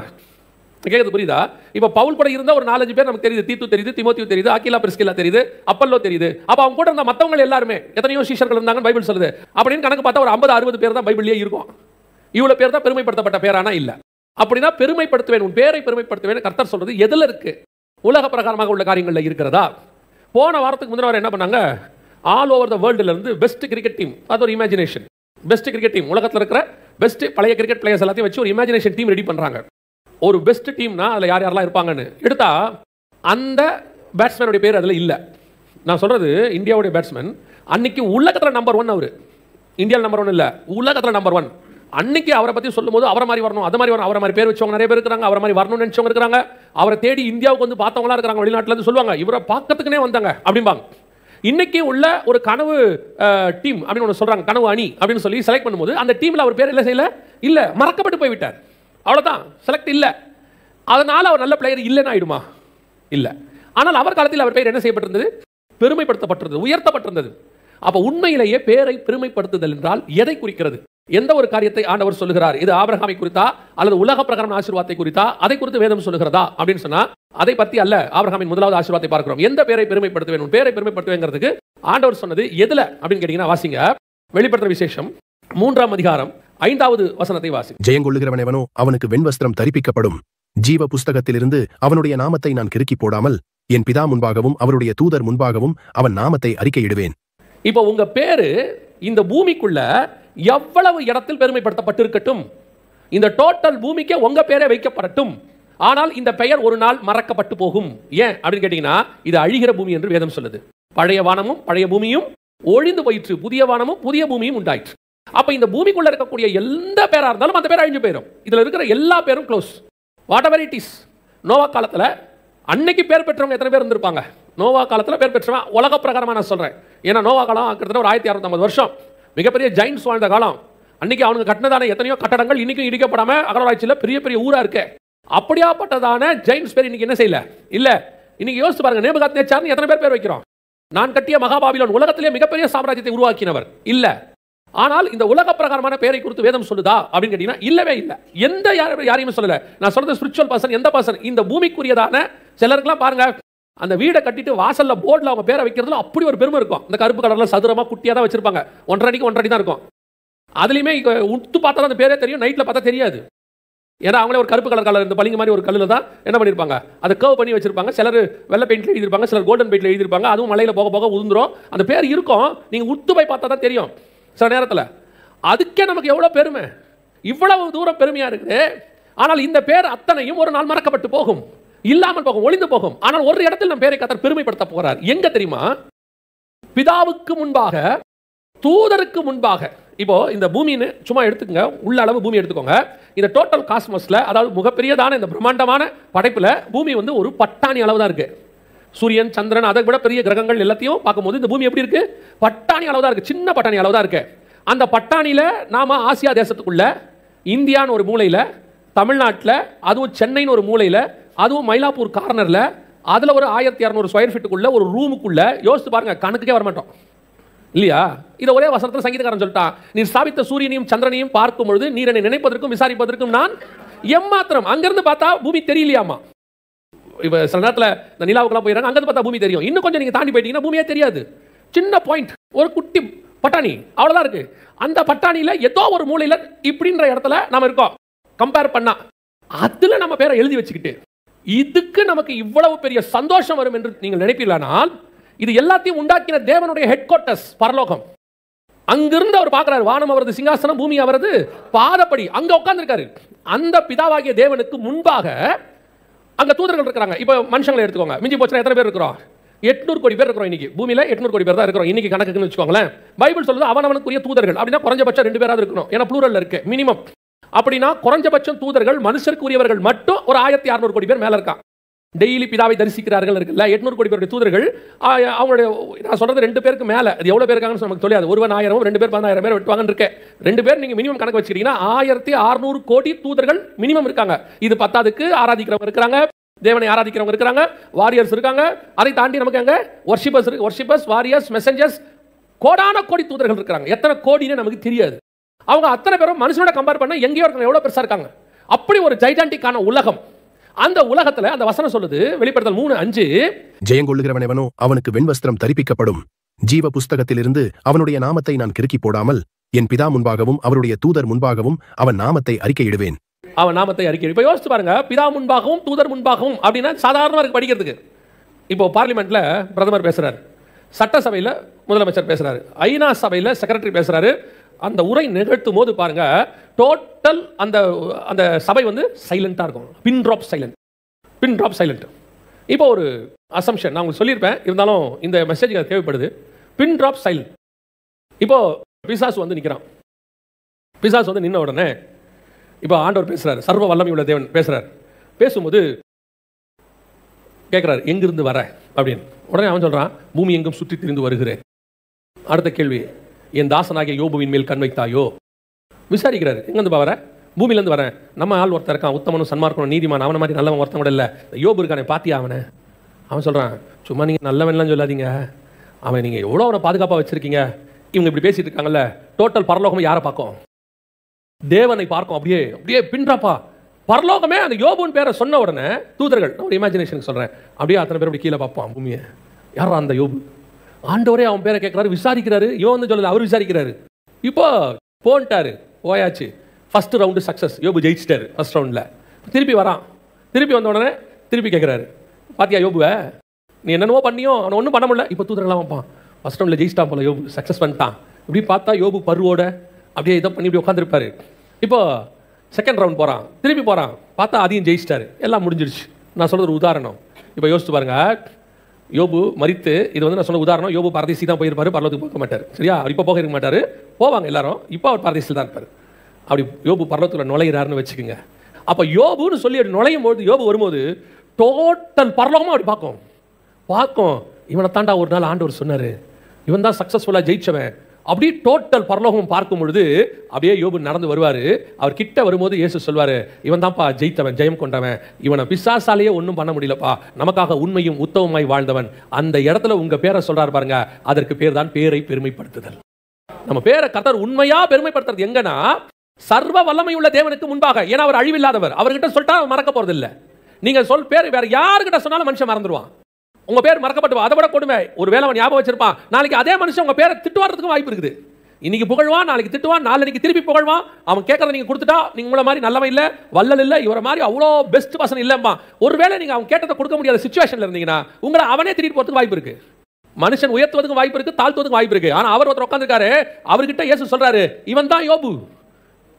கேட்குது, புரியுதா? இப்போ பவுல் கூட இருந்தால் ஒரு 4-5 பேர் நமக்கு தெரியுது, தீத்து தெரியுது, திமோத்தியு தெரியுது, ஆக்கிலா பிரிஸ்கில்லா தெரியுது, அப்பல்லோ தெரியுது. அப்போ அவங்க கூட இருந்த மற்றவங்க எல்லாருமே எத்தனையோ சீஷர்கள் இருந்தாங்கன்னு பைபிள் சொல்லுது. அப்படின்னு கணக்கு பார்த்தா ஒரு 50-60 பேர் தான் பைபிள்லேயே இருக்கும். இவ்வளோ பேர் தான் பெருமைப்படுத்தப்பட்ட பேரானா இல்லை. அப்படின்னா பெருமைப்படுத்துவேன், உன் பேரை பெருமைப்படுத்துவேன் கர்த்தர் சொல்றது எதில் இருக்கு? உலக பிரகாரமாக உள்ள காரியங்களில் இருக்கிறதா? போன வாரத்துக்கு முந்தின வாரம் என்ன பண்ணாங்க, ஆல் ஓவர் த வேர்ல்டுல இருந்து பெஸ்ட் கிரிக்கெட் டீம், அது ஒரு இமேஜினேஷன், பெஸ்ட் கிரிக்கெட் டீம், உலகத்தில் இருக்கிற பெஸ்ட் பழைய கிரிக்கெட் பிளேயர்ஸ் எல்லாத்தையும் வச்சு ஒரு இமேஜினேஷன் டீம் ரெடி பண்றாங்க. ஒரு பெஸ்ட் டீம்னா அதில் யார் யாரெல்லாம் இருப்பாங்கன்னு எடுத்தா அந்த பேட்ஸ்மேனுடைய பேர் அதில் இல்லை. நான் சொல்றது இந்தியாவுடைய பேட்ஸ்மேன் அன்னைக்கு உலகத்தில் நம்பர் 1, அவர் இந்தியாவில் நம்பர் 1 இல்லை, உலகத்தில் நம்பர் 1. அன்னைக்கு அவரை பற்றி சொல்லும்போது அவரை மாதிரி வரணும், அது மாதிரி வரணும், அவரை மாதிரி பேர் வச்சவங்க நிறைய பேர் இருக்கிறாங்க, அவரை மாதிரி வரணும்னு நினைச்சவங்க இருக்கிறாங்க, அவரை தேடி இந்தியாவுக்கு வந்து பார்த்தவங்களா இருக்கிறாங்க, வெளிநாட்டில் இருந்து சொல்லுவாங்க இவரை பார்க்கறதுக்குனே வந்தாங்க அப்படிம்பாங்க. இன்னைக்கு உள்ள ஒரு கனவு டீம் அப்படின்னு ஒன்று சொல்றாங்க, கனவு அணி அப்படின்னு சொல்லி செலக்ட் பண்ணும்போது அந்த டீமில் அவர் பேர் என்ன செய்யல, இல்லை மறக்கப்பட்டு போய்விட்டார், அவ்வளோதான், செலக்ட் இல்லை. அதனால அவர் நல்ல பிளேயர் இல்லைன்னு ஆயிடுமா? இல்லை. ஆனால் அவர் காலத்தில் அவர் பெயர் என்ன செய்யப்பட்டிருந்தது? பெருமைப்படுத்தப்பட்டிருந்தது, உயர்த்தப்பட்டிருந்தது. அப்போ உண்மையிலேயே பேரை பெருமைப்படுத்துதல் என்றால் எதை குறிக்கிறது? எந்த ஒரு காரியத்தை ஆண்டவர் சொல்லுகிறார்? இது ஆபிரகாமை குறித்தா அல்லது உலக பிரகாரம் ஆசீர்வாதத்தை குறித்தா? அதை குறித்து வேதம் சொல்லுகிறதா அப்படின்னு சொன்னா அதை பத்தி அல்ல. ஆபிரகாமின் முதலாவது ஆசீர்வாதத்தை பார்க்கிறோம். எந்த பேரை பெருமைப்படுத்துவேன், பேரை பெருமைப்படுத்துவேங்கிறதுக்கு ஆண்டவர் சொன்னது எதுல அப்படின்னு கேட்டீங்கன்னா வாசிங்க, வெளிப்படுத்துற விசேஷம் 3ஆம் அதிகாரம் 5வது வசனத்தை வாசி. ஜெயங்கொள்ளுகிறவன் எவனோ அவனுக்கு வெண்வஸ்திரம் தரிப்பிக்கப்படும், ஜீவ புஸ்தகத்திலிருந்து அவனுடைய நாமத்தை நான் கிறுக்கி போடாமல் என் பிதா முன்பாகவும் அவருடைய தூதர் முன்பாகவும் அவன் நாமத்தை அறிக்கையிடுவேன். இப்போ உங்க பேரு இந்த பூமிக்குள்ள எவ்வளவு இடத்தில் பெருமைப்படுத்தப்பட்டிருக்கட்டும், இந்த டோட்டல் பூமிக்கு உங்க பேரே வைக்கப்படட்டும், ஆனால் இந்த பெயர் ஒரு நாள் மறக்கப்பட்டு போகும். ஏன் அப்படின்னு கேட்டீங்கன்னா இது அழிகிற பூமி என்று வேதம் சொல்லுது. பழைய வானமும் பழைய பூமியும் ஒழிந்து போயிற்று, புதிய வானமும் புதிய பூமியும் உண்டாயிற்று. அப்ப இந்த பூமிக்குள்ள இருக்கக்கூடிய எந்த பேரா இருந்தாலும் அந்த பேர் அழிஞ்சு போயிடும். இதுல இருக்கிற எல்லா பேரும் close, whatever it is. Noah காலத்துல அன்னைக்கு பேர் பெற்றவங்க எத்தனை பேர் இருந்திருப்பாங்க? நோவா காலத்தில் பேர் பெற்றவன் உலக பிரகாரமாக நான் சொல்கிறேன். ஏன்னா நோவா காலம் கிட்டத்தட்ட ஒரு 1650 வருஷம், மிகப்பெரிய ஜெயின்ஸ் வாழ்ந்த காலம். அன்னைக்கு அவனுக்கு கட்டினதான எத்தனையோ கட்டடங்கள் இன்னைக்கும் இடிக்கப்படாமல் அகலராட்சியில் பெரிய பெரிய ஊராக இருக்கு. அப்படியாப்பட்டதான ஜெயின்ஸ் பேர் இன்னைக்கு என்ன செய்யல? இல்லை. இன்னைக்கு யோசிச்சு பாருங்க, நேபுகாத்நேச்சார்னு எத்தனை பேர் வைக்கிறோம்? நான் கட்டிய மகாபாபிலோன், உலகத்திலே மிகப்பெரிய சாம்ராஜ்யத்தை உருவாக்கினவர். இல்லை. ஆனால் இந்த உலக பிரகாரமான பெயரை குறித்து வேதம் சொல்லுதா அப்படின்னு கேட்டீங்கன்னா இல்லவே இல்லை. எந்த யாரையுமே சொல்லல. நான் சொல்றது ஸ்பிரிச்சுவல் பர்சன், எந்த பர்சன் இந்த பூமிக்குரியதான சிலருக்குலாம் பாருங்க, அந்த வீடை கட்டிட்டு வாசல்ல போர்டில் அவங்க பேரை வைக்கிறதுல அப்படி ஒரு பெருமை இருக்கும். இந்த கருப்பு கலர்ல சதுரமா குட்டியா தான் வச்சிருப்பாங்க, 1.5 அடிக்கு 1.5 அடி தான் இருக்கும். அதுலயுமே உத்து பார்த்தா தான் அந்த பேரே தெரியும், நைட்ல பார்த்தா தெரியாது. ஏன்னா அவங்களே ஒரு கருப்பு கலர் இந்த பளிங்கு மாதிரி ஒரு கல்லில் தான் என்ன பண்ணியிருப்பாங்க, அதை கர்வ் பண்ணி வச்சிருப்பாங்க. சிலர் வெள்ளை பெயிண்ட்ல எழுதியிருப்பாங்க, சிலர் கோல்டன் பெயிண்ட்ல எழுதியிருப்பாங்க. அதுவும் மலையில போக போக உதிர்ந்துரும். அந்த பேர் இருக்கும், நீங்க உத்து போய் பார்த்தா தான் தெரியும் சில நேரத்தில். அதுக்கே நமக்கு எவ்வளவு பெருமை, இவ்வளவு தூரம் பெருமையா இருக்குது. ஆனால் இந்த பேர் அத்தனையும் ஒரு நாள் மறக்கப்பட்டு போகும், இல்லாமல் போகும், ஒளிந்து போகும். ஆனால் ஒரு இடத்தில் நம் பேரை கர்த்தர் பெருமைப்படுத்த போகிறார். எங்க தெரியுமா? பிதாவுக்கு முன்பாக, தூதருக்கு முன்பாக. இப்போ இந்த பூமின்னு சும்மா எடுத்துக்கங்க, உள்ள அளவு பூமி எடுத்துக்கோங்க. இந்த டோட்டல் காஸ்மஸ்ல, அதாவது மிகப்பெரியதான இந்த பிரம்மாண்டமான படைப்புல பூமி வந்து ஒரு பட்டாணி அளவு தான் இருக்கு. சூரியன், சந்திரன், அதை விட பெரிய கிரகங்கள் எல்லாத்தையும் பார்க்கும்போது இந்த பூமி எப்படி இருக்கு? பட்டாணி அளவு தான் இருக்கு, சின்ன பட்டாணி அளவு தான் இருக்கு. அந்த பட்டாணியில நாம ஆசியா தேசத்துக்குள்ள, இந்தியான்னு ஒரு மூலையில, தமிழ்நாட்டில் அதுவும் சென்னைன்னு ஒரு மூலையில, அதுவும் மயிலாப்பூர் கார்னர்ல, அதுல ஒரு 1200 ஸ்கொயர் ஃபீட்டுக்குள்ள ஒரு ரூமுக்குள்ள, யோசித்து பாருங்க, கணக்குக்கே வரமாட்டோம் இல்லையா? இதை ஒரே வசனத்தில் சங்கீதக்காரன் சொல்லிட்டான், நீர் ஸ்தாபித்த சூரியனையும் சந்திரனையும் பார்க்கும் பொழுது நீர் என்னை நினைப்பதற்கும் விசாரிப்பதற்கும் நான் எம்மாத்திரம். அங்கிருந்து பார்த்தா பூமி தெரியலையாமா. இப்போ சில நேரத்தில் இந்த நிலாவுக்குலாம் போயிடறாங்க, அங்கிருந்து பார்த்தா பூமி தெரியும். இன்னும் கொஞ்சம் நீங்க தாண்டி போயிட்டீங்கன்னா பூமியே தெரியாது. சின்ன பாயிண்ட், ஒரு குட்டி பட்டாணி அவ்வளவுதான் இருக்கு. அந்த பட்டாணியில ஏதோ ஒரு மூலையில இப்படின்ற இடத்துல நாம இருக்கோம். கம்பேர் பண்ணா அதுல நம்ம பேரை எழுதி வச்சுக்கிட்டு இதுக்கு நமக்கு இவ்வளவு பெரிய சந்தோஷம் வரும் என்று நீங்கள் நினைப்பீர்களானால், இது எல்லாத்தையும் உண்டாக்கின தேவனுடைய ஹெட் குவார்ட்டர்ஸ் பரலோகம். அங்கிருந்து அவர் பார்க்கிறார், வானம் அவரது சிங்காசனம், பூமி அவரது பாதப்படி. அங்க உட்கார்ந்திருக்காரு. அந்த பிதாவாகிய தேவனுக்கு முன்பாக அங்க தூதர்கள் இருக்காங்க. இப்போ மனுஷங்களை எடுத்துக்கோங்க, மிஞ்சி போச்சுனா எத்தனை பேர் இருக்கிறோம்? 800 கோடி பேர் இருக்கிறோம். இன்னைக்கு பூமியில 800 கோடி பேர் தான் இருக்கிறோம் இன்னைக்கு கணக்குன்னு வச்சுக்கோங்களேன். பைபிள் சொல்லுது அவனவனுக்குரிய தூதர்கள் அப்படின்னா குறைஞ்சபட்சம் 2 பேராவது இருக்கணும். ஏன்னா ப்ளூரல்ல இருக்கு மினிமம். அப்படின்னா குறைஞ்சபட்சம் தூதர்கள் மனுஷருக்குரியவர்கள் மட்டும் ஒரு 1600 கோடி பேர் மேல இருக்காங்க. டெய்லி பிதாவை தரிசிக்கிறார்கள் இருக்குல்ல, 800 கோடி பேருடைய தூதர்கள். அவங்களுடைய நான் சொல்றது 2 பேருக்கு மேல, அது எவ்வளவு பேர் இருக்காங்கன்னு நமக்கு தெரியாது. ஒருவன் 1000, 2 பேர் 10000 பேர் வெட்டுவாங்கன்னு இருக்கு. 2 பேர் நீங்க மினிமம் கணக்கு வச்சுக்கிட்டீங்கன்னா 1600 கோடி தூதர்கள் மினிமம் இருக்காங்க. இது பத்தாதுக்கு ஆராதிக்கிறவங்க இருக்காங்க, தேவனை ஆராதிக்கிறவங்க இருக்காங்க, வாரியர்ஸ் இருக்காங்க. அதை தாண்டி நமக்கு அங்க வொர்ஷிப்பர்ஸ், வாரியர்ஸ், மெசஞ்சர்ஸ், கோடான கோடி தூதர்கள் இருக்காங்க. எத்தனை கோடின்னு நமக்கு தெரியாது. அவங்க அத்தனை பேரும் மனுஷனோட கம்பேர் பண்ண எங்கேயோ இருக்காங்க, எவ்வளவு பெருசா இருக்காங்க. அப்படி ஒரு ஜைஜாண்டிக்கான உலகம். அந்த உலகத்துல அந்த வசனம் சொல்லுது, வெளிப்படுத்தல் 3:5, ஜெயங்கொள்ளுகிறவன் எவனோ அவனுக்கு வெண்வஸ்திரம் தரிப்பிக்கப்படும், ஜீவ புஸ்தகத்திலிருந்து அவனுடைய நாமத்தை நான் கிறுக்கி போடாமல் என் பிதா முன்பாகவும் அவருடைய தூதர் முன்பாகவும் அவன் நாமத்தை அறிக்கையிடுவேன். அவன் நாமத்தை அறிக்கை. இப்ப யோசிச்சு பாருங்க, பிதா முன்பாகவும் தூதர் முன்பாகவும் அப்படின்னா சாதாரணமா இருக்கு படிக்கிறதுக்கு. இப்போ பார்லிமெண்ட்ல பிரதமர் பேசுறாரு, சட்டசபையில முதலமைச்சர் பேசுறாரு, ஐநா சபையில செக்ரட்டரி பேசுறாரு. அந்த உரை நிகழ்த்தும் போது பாருங்க, டோட்டல் அந்த சபை வந்து சைலண்டா இருக்கும். Pin drop silent. இப்போ ஒரு அசம்ஷன் நான் உங்களுக்கு சொல்லியிருப்பேன், இருந்தாலும் இந்த மெசேஜ் தேவைப்படுது. Pin drop silent. இப்போ பிசாசு வந்து நிற்கிறான், பிசாசு வந்து நின்ன உடனே இப்போ ஆண்டவர் பேசுறாரு, சர்வ வல்லமை உள்ள தேவன் பேசுறாரு. பேசும்போது கேட்குறாரு, எங்கிருந்து வர அப்படின்னு. உடனே அவன் சொல்றான், பூமி எங்கும் சுற்றி திரிந்து வருகிறேன். அடுத்த கேள்வி, என் தாசனாகிய யோபுவின் மேல் கண் வைத்தாயோ? விசாரிக்கிறாரு, எங்கேருந்து வர? பூமியிலேருந்து வரேன். நம்ம ஆள் ஒருத்தர் இருக்கான், உத்தமனும் சன்மார்க்கனும் நீதிமான், அவனை மாதிரி நல்லவன் ஒருத்தன் கூட இல்லை, யோபு இருக்கானே பாத்தியா அவனை? அவன் சொல்கிறான், சும்மா நீங்கள் நல்லவன்லாம் சொல்லாதீங்க, அவன் நீங்கள் எவ்வளோ அவனை பாதுகாப்பாக வச்சுருக்கீங்க. இவங்க இப்படி பேசிட்டு இருக்காங்கல்ல, டோட்டல் பரலோகமே யாரை பார்க்கும்? தேவனை பார்க்கும். அப்படியே அப்படியே பின்றாப்பா பரலோகமே அந்த யோபுவின் பேரை சொன்ன உடனே தூதர்கள், ஒரு இமேஜினேஷனுக்கு சொல்கிறேன், அப்படியே அத்தனை பேர் அப்படி கீழே பார்ப்பான் பூமியை. யாரா அந்த யோபு? ஆண்டவரே அவன் பேரை கேட்குறாரு, விசாரிக்கிறாரு. இவன் வந்து சொல்லல, அவர் விசாரிக்கிறாரு. இப்போ போன்ட்டாரு, போயாச்சு. ஃபர்ஸ்ட் ரவுண்டு சக்ஸஸ், யோபு ஜெயிச்சிட்டாரு ஃபர்ஸ்ட் ரவுண்டில். திருப்பி வரான், திருப்பி வந்த உடனே திருப்பி கேட்குறாரு, பாத்தியா யோபுவை, நீ என்னென்னவோ பண்ணியோ அவனை ஒன்றும் பண்ண முடியல, இப்போ தூதர்களாக வைப்பான். ஃபர்ஸ்ட் ரவுண்டில் ஜெயிச்சிட்டான் போல, யோபு சக்ஸஸ் பண்ணிட்டான். இப்படி பார்த்தா யோபு பருவோட அப்படியே இதை பண்ணி இப்படி உட்காந்துருப்பாரு. இப்போ செகண்ட் ரவுண்ட் போகிறான், திருப்பி போகிறான், பார்த்தா அதையும் ஜெயிச்சிட்டாரு, எல்லாம் முடிஞ்சிருச்சு. நான் சொல்கிறது ஒரு உதாரணம். இப்போ யோசிச்சு பாருங்க, யோபு மரித்து, இது வந்து நான் சொன்ன உதாரணம், யோபு பரதேசி தான் போயிருப்பாரு, பரலோகத்துக்கு போக மாட்டார், சரியா? இப்போ போக இருக்க மாட்டார், போவாங்க எல்லாரும், இப்போ அவர் பரதேசியில் தான் இருப்பார். அப்படி யோபு பரலோகத்தில் நுழையிறாருன்னு வச்சுக்கோங்க. அப்போ யோபுன்னு சொல்லி அப்படி நுழையும் போது, யோபு வரும்போது டோட்டல் பரலோகமாக அப்படி பார்க்கும். இவனை தாண்டா ஒரு நாள் ஆண்டவர் சொன்னார், இவன் தான் சக்ஸஸ்ஃபுல்லாக ஜெயிச்சவன். அப்படி டோட்டல் பரலோகம் பார்க்கும் பொழுது அப்படியே யோபு நடந்து வருவார். அவர் கிட்ட வரும்போது இயேசு சொல்வார், இவன் தான்ப்பா ஜெயித்தவன், ஜெயம் கொண்டவன், இவனை பிசாசாலேயே ஒன்றும் பண்ண முடியலப்பா, நமக்காக உண்மையும் உத்தமமாய் வாழ்ந்தவன். அந்த இடத்துல உங்கள் பேரை சொல்கிறார் பாருங்க, அதற்கு பேர் தான் பேரை பெருமைப்படுத்துதல். நம்ம பேரை கர்த்தர் உண்மையா பெருமைப்படுத்துறது எங்கன்னா, சர்வ வல்லமை உள்ள தேவனுக்கு முன்பாக. ஏன்னா அவர் அழிவில்லாதவர், அவர்கிட்ட சொல்லிட்டா மறக்க போறது இல்லை. நீங்க பேர் வேற யாருக்கிட்ட சொன்னாலும் மனுஷன் மறந்துடுவான். உங்க பேர் மறக்கப்பட்டு, அதை விட கொடுமை, ஒரு வேலை அவன் ஞாபகம் வச்சிருப்பான், நாளைக்கு அதே மனுஷன் உங்க பேரை திட்டுவாரத்துக்கும் வாய்ப்பு இருக்குது. இன்னைக்கு புகழ்வான், நாளைக்கு திட்டுவான், நாளைக்கு திருப்பி புகழ்வான். அவன் கேட்கறத நீங்க கொடுத்துட்டா, நீங்க உங்களை மாதிரி நல்லவன் இல்ல, வல்லல் இல்ல, இவர மாதிரி அவ்வளோ பெஸ்ட் பர்சன் இல்லம்பா. ஒருவேளை நீங்க அவன் கேட்டதை கொடுக்க முடியாத சிச்சுவேஷன்ல இருந்தீங்கன்னா, உங்களை அவனே திட்டிட்டு போறதுக்கு வாய்ப்பு இருக்கு. மனுஷன் உயர்த்துவதுக்கு வாய்ப்பு இருக்கு, தாழ்த்துவதுக்கு வாய்ப்பு இருக்கு. ஆனா அவர் ஒருத்தர் உட்கார்ந்திருக்காரு, அவர்கிட்ட இயேசு சொல்றாரு, இவன் தான் யோபு,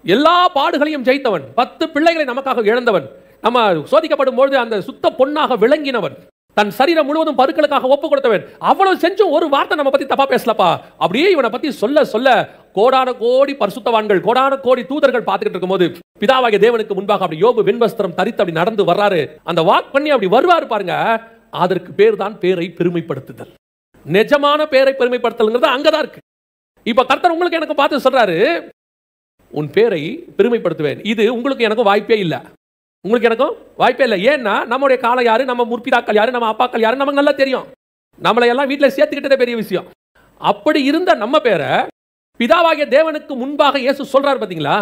எல்லா பாடுகளையும் ஜெயித்தவன், 10 பிள்ளைகளை நமக்காக இழந்தவன், நம்ம சோதிக்கப்படும் பொழுது அந்த சுத்த பொன்னாக விளங்கினவன், தன் சரீரம் முழுவதும் பருக்களுக்காக ஒப்பு கொடுத்தவன். அவ்வளவு செஞ்சும் ஒரு வார்த்தை நம்ம பத்தி தப்பா பேசலப்பா. அப்படியே இவனை பத்தி சொல்ல சொல்ல கோடான கோடி பரிசுத்தவான்கள், கோடான கோடி தூதர்கள் பார்த்துக்கிட்டு இருக்கும்போது, பிதாவாகிய தேவனுக்கு முன்பாக அப்படி யோபு வெண்வஸ்திரம் தரித்து அப்படி நடந்து வர்றாரு. அந்த வாக் பண்ணி அப்படி வருவாரு பாருங்க, அதற்கு பேர் தான் பேரை பெருமைப்படுத்துதல். நிஜமான பேரை பெருமைப்படுத்தல்ங்கிறது அங்கதான் இருக்கு. இப்ப கர்த்தர் உங்களுக்கு எனக்கு பார்த்து சொல்றாரு, உன் பேரை பெருமைப்படுத்துவேன். இது உங்களுக்கு எனக்கு வாய்ப்பே இல்லை, உங்களுக்கு எனக்கும் வாய்ப்பே இல்லை. ஏன்னா நம்முடைய காலம் யாரு, நம்ம முற்பிதாக்கள் யாரு, நம்ம அப்பாக்கள் யாரு நமக்கு நல்லா தெரியும். நம்மளை எல்லாம் வீட்டில் சேர்த்துக்கிட்டதே பெரிய விஷயம். அப்படி இருந்த நம்ம பேரை பிதாவாகிய தேவனுக்கு முன்பாக இயேசு சொல்றாரு பாத்தீங்களா?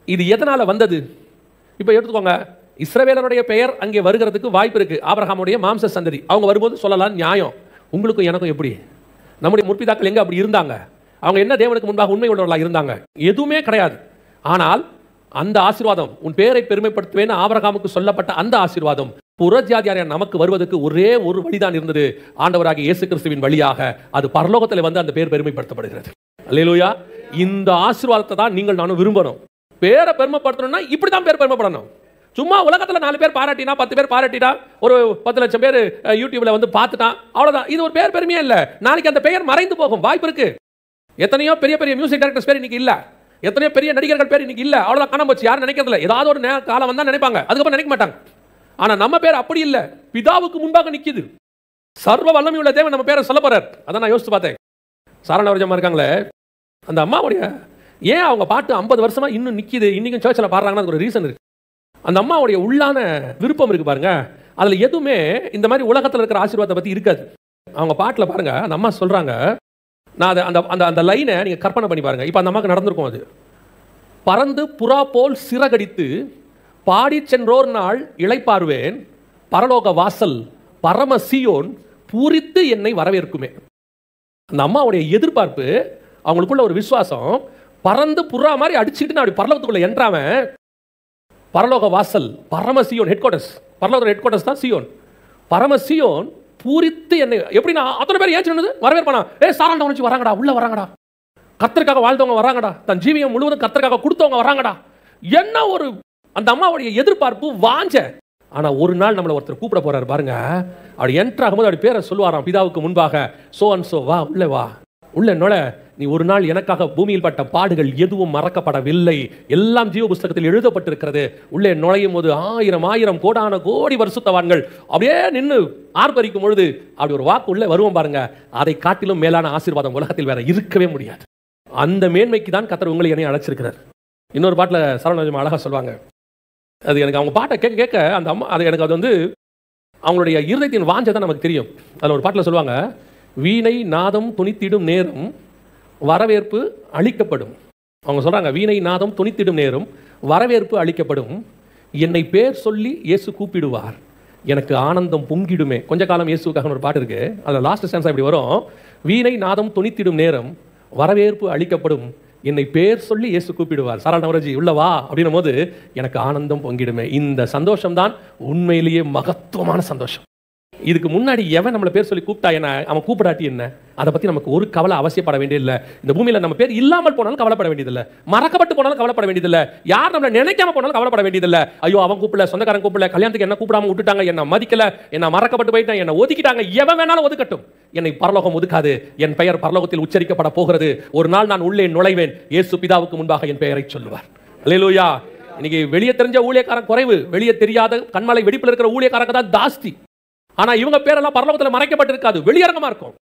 இது எதனால வந்தது? இப்ப எடுத்துக்கோங்க, இஸ்ரவேலருடைய பெயர் அங்கே வருகிறதுக்கு வாய்ப்பு இருக்கு. ஆபிரகாமுடைய மாம்ச சந்ததி அவங்க வரும்போது சொல்லலாம், நியாயம். உங்களுக்கும் எனக்கும் எப்படி? நம்முடைய முற்பிதாக்கள் எங்க அப்படி இருந்தாங்க? அவங்க என்ன தேவனுக்கு முன்பாக உண்மை உள்ளவர்களாக இருந்தாங்க? எதுவுமே கிடையாது. ஆனால் அந்த ஆசீர்வாதம், உன் பேரை பெருமைப்படுத்துவேன்னு ஆபிரகாமுக்கு சொல்லப்பட்ட அந்த ஆசீர்வாதம் புறஜாதியார் நமக்கு வருவதற்கு ஒரே ஒரு வழிதான் இருந்தது, ஆண்டவராகிய இயேசு கிறிஸ்துவின் வழியாக. அது பரலோகத்தில் வந்து அந்த பேர் பெருமைப்படுத்தப்படுகிறது. அல்லேலூயா. இந்த ஆசீர்வாதத்தை தான் நீங்கள் நானும் விரும்பணும். பேரை பெருமைப்படுத்தணும்னா இப்படிதான் பேர் பெருமைப்படணும். சும்மா உலகத்துல 4 பேர் பாராட்டினா, 10 பேர் பாராட்டினா, ஒரு 10 லட்சம் பேர் யூடியூப்ல வந்து பார்த்துட்டான், அவ்வளவுதான். இது ஒரு பேர் பெருமையே இல்ல. நாளைக்கு அந்த பெயர் மறைந்து போகும் வாய்ப்பு இருக்கு. எத்தனையோ பெரிய பெரிய மியூசிக் டைரக்டர்ஸ் பேர் இன்னைக்கு இல்ல, எத்தனையோ பெரிய நடிகர்கள் பேர் இன்னைக்கு இல்ல, அவ்வளவுதான், காணாம போச்சு. யாரும் நினைக்கிறதுல, ஏதாவது ஒரு காலம் வந்தா நினைப்பாங்க, அதுக்கப்புறம் நினைக்க மாட்டாங்க. ஆனா நம்ம பேர் அப்படி இல்ல, பிதாவுக்கு முன்பாக நிக்குது. சர்வ வல்லமை உள்ள தேவன் நம்ம பேரை சொல்ல போறார். அதான் நான் யோசிச்சு பார்த்தேன். சாரணவரஜமா இருக்காங்களே, அந்த அம்மாவுடைய ஏன் அவங்க பாட்டு 50 வருஷமா இன்னும் நிக்குது, இன்னைக்கும் சர்ச்சில் பாடுறாங்கன்னா ஒரு ரீசன் இருக்கு. அந்த அம்மாவுடைய உள்ளான விருப்பம் இருக்கு பாருங்க, அதுல எதுவுமே இந்த மாதிரி உலகத்தில் இருக்கிற ஆசீர்வாதத்தை பத்தி இருக்காது. அவங்க பாட்டில் பாருங்க, அந்த அம்மா சொல்றாங்க, நான் அந்த அந்த அந்த லைனை நீங்க கற்பனை பண்ணி பாருங்க. இப்போ அந்த அம்மாவுக்கு நடந்திருக்கும், அது பறந்து புறா போல் சிறகடித்து பாடி சென்றோர் நாள் இளைப்பாறுவேன், பரலோக வாசல் பரம சீயோன் பூரித்து என்னை வரவேற்குமே. அந்த அம்மாவுடைய எதிர்பார்ப்பு, அவங்களுக்குள்ள ஒரு விசுவாசம், பறந்து புறா மாதிரி அடிச்சுக்கிட்டு நான் அப்படி பரலோகத்துக்குள்ள என்றாவன், பரலோக வாசல் பரம சீயோன் ஹெட் குவார்டர்ஸ், பரலோக ஹெட் குவார்டர்ஸ் தான் சீயோன், பரம சீயோன் பூரித்து என்னை, எப்படின்னா அத்தனை பேர் ஏன் சொன்னது வரவேற்பானா, சாராண்டவன் வச்சு வராங்கடா, உள்ள வராங்கடா, கர்த்தருக்காக வாழ்ந்தவங்க வராங்கடா, தன் ஜீவியம் முழுவதும் கர்த்தருக்காக கொடுத்தவங்க வராங்கடா. என்ன ஒரு அந்த அம்மாவுடைய எதிர்பார்ப்பு, வாஞ்ச. ஆனா ஒரு நாள் நம்மளை ஒருத்தர் கூப்பிட போறாரு பாருங்க, அப்படி என்டர் ஆகும்போது அப்படி பேரை சொல்லுவாராம் பிதாவுக்கு முன்பாக, சோ அண்ட் சோ வா, உள்ள வா, உள்ள நுழ. நீ ஒரு நாள் எனக்காக பூமியில் பட்ட பாடுகள் எதுவும் மறக்கப்படவில்லை, எல்லாம் ஜீவ புஸ்தகத்தில் எழுதப்பட்டிருக்கிறது. உள்ளே நுழையும் போது ஆயிரம் ஆயிரம் கோடான கோடி பரிசுத்தவான்கள் அப்படியே நின்று ஆர்ப்பரிக்கும் பொழுது அப்படி ஒரு வாக்கு உள்ள வருவோம் பாருங்க, அதை காட்டிலும் மேலான ஆசீர்வாதம் உலகத்தில் வேற இருக்கவே முடியாது. அந்த மேன்மைக்கு தான் கர்த்தர் உங்களை என்னை அழைச்சிருக்கிறார். இன்னொரு பாட்டில் சரவண அழகா சொல்லுவாங்க, அது எனக்கு அவங்க பாட்டை கேட்க கேட்க அந்த அம்மா அது எனக்கு அது வந்து அவங்களுடைய இருதயத்தின் வாஞ்சை தான் நமக்கு தெரியும். அதில் ஒரு பாட்டில் சொல்லுவாங்க, வீணை நாதம் துணித்திடும் நேரம் வரவேற்பு அளிக்கப்படும். அவங்க சொல்றாங்க, வீணை நாதம் துணித்திடும் நேரம் வரவேற்பு அளிக்கப்படும், என்னை பேர் சொல்லி இயேசு கூப்பிடுவார், எனக்கு ஆனந்தம் பொங்கிடுமே. கொஞ்ச காலம் இயேசுக்காக ஒரு பாட்டு இருக்கு, அதில் லாஸ்ட் ஸ்டான்ஸா இப்படி வரும், வீணை நாதம் துணித்திடும் நேரம் வரவேற்பு அளிக்கப்படும், என்னை பேர் சொல்லி இயேசு கூப்பிடுவார். சாரா நவரஜி உள்ளவா அப்படின்னும் போது எனக்கு ஆனந்தம் பொங்கிடுமே. இந்த சந்தோஷம் தான் உண்மையிலேயே மகத்துவமான சந்தோஷம். இதுக்கு முன்னாடி எவன் நம்மளை பேர் சொல்லி கூப்பிட்டா என்ன, அவன் கூப்பிடாட்டி என்ன, அதை பற்றி நமக்கு ஒரு கவலை அவசியப்பட வேண்டியதில்லை. இந்த பூமியில் நம்ம பேர் இல்லாமல் போனாலும் கவலைப்பட வேண்டியதில்லை, மறக்கப்பட்டு போனாலும் கவலைப்பட வேண்டியதில்லை, யார் நம்மளை நினைக்காம போனாலும் கவலைப்பட வேண்டியதில்லை. ஐயோ அவன் கூப்பிடல, சொந்தக்காரன் கூப்பிடல, கல்யாணத்துக்கு என்ன கூப்பிடாம விட்டுட்டாங்க, என்ன மதிக்கல, என்ன மறக்கப்பட்டு போயிட்டேன், என்ன ஒதுக்கிட்டாங்க, எவன் வேணாலும் ஒதுக்கட்டும், என்னை பரலோகம் ஒதுக்காது. என் பெயர் பரலோகத்தில் உச்சரிக்கப்பட போகிறது. ஒரு நாள் நான் உள்ளே நுழைவேன், இயேசு பிதாவுக்கு முன்பாக என் பெயரை சொல்லுவார். அல்லேலூயா. இன்னைக்கு வெளியே தெரிஞ்ச ஊழியக்காரன் குறைவு, வெளியே தெரியாத கண்மலை வெடிப்பில் இருக்கிற ஊழியக்காரங்க தான் ஜாஸ்தி. ஆனா இவங்க பேரெல்லாம் பரலோகத்தில் மறைக்கப்பட்டிருக்காது, வெளியரங்கமா இருக்கும்.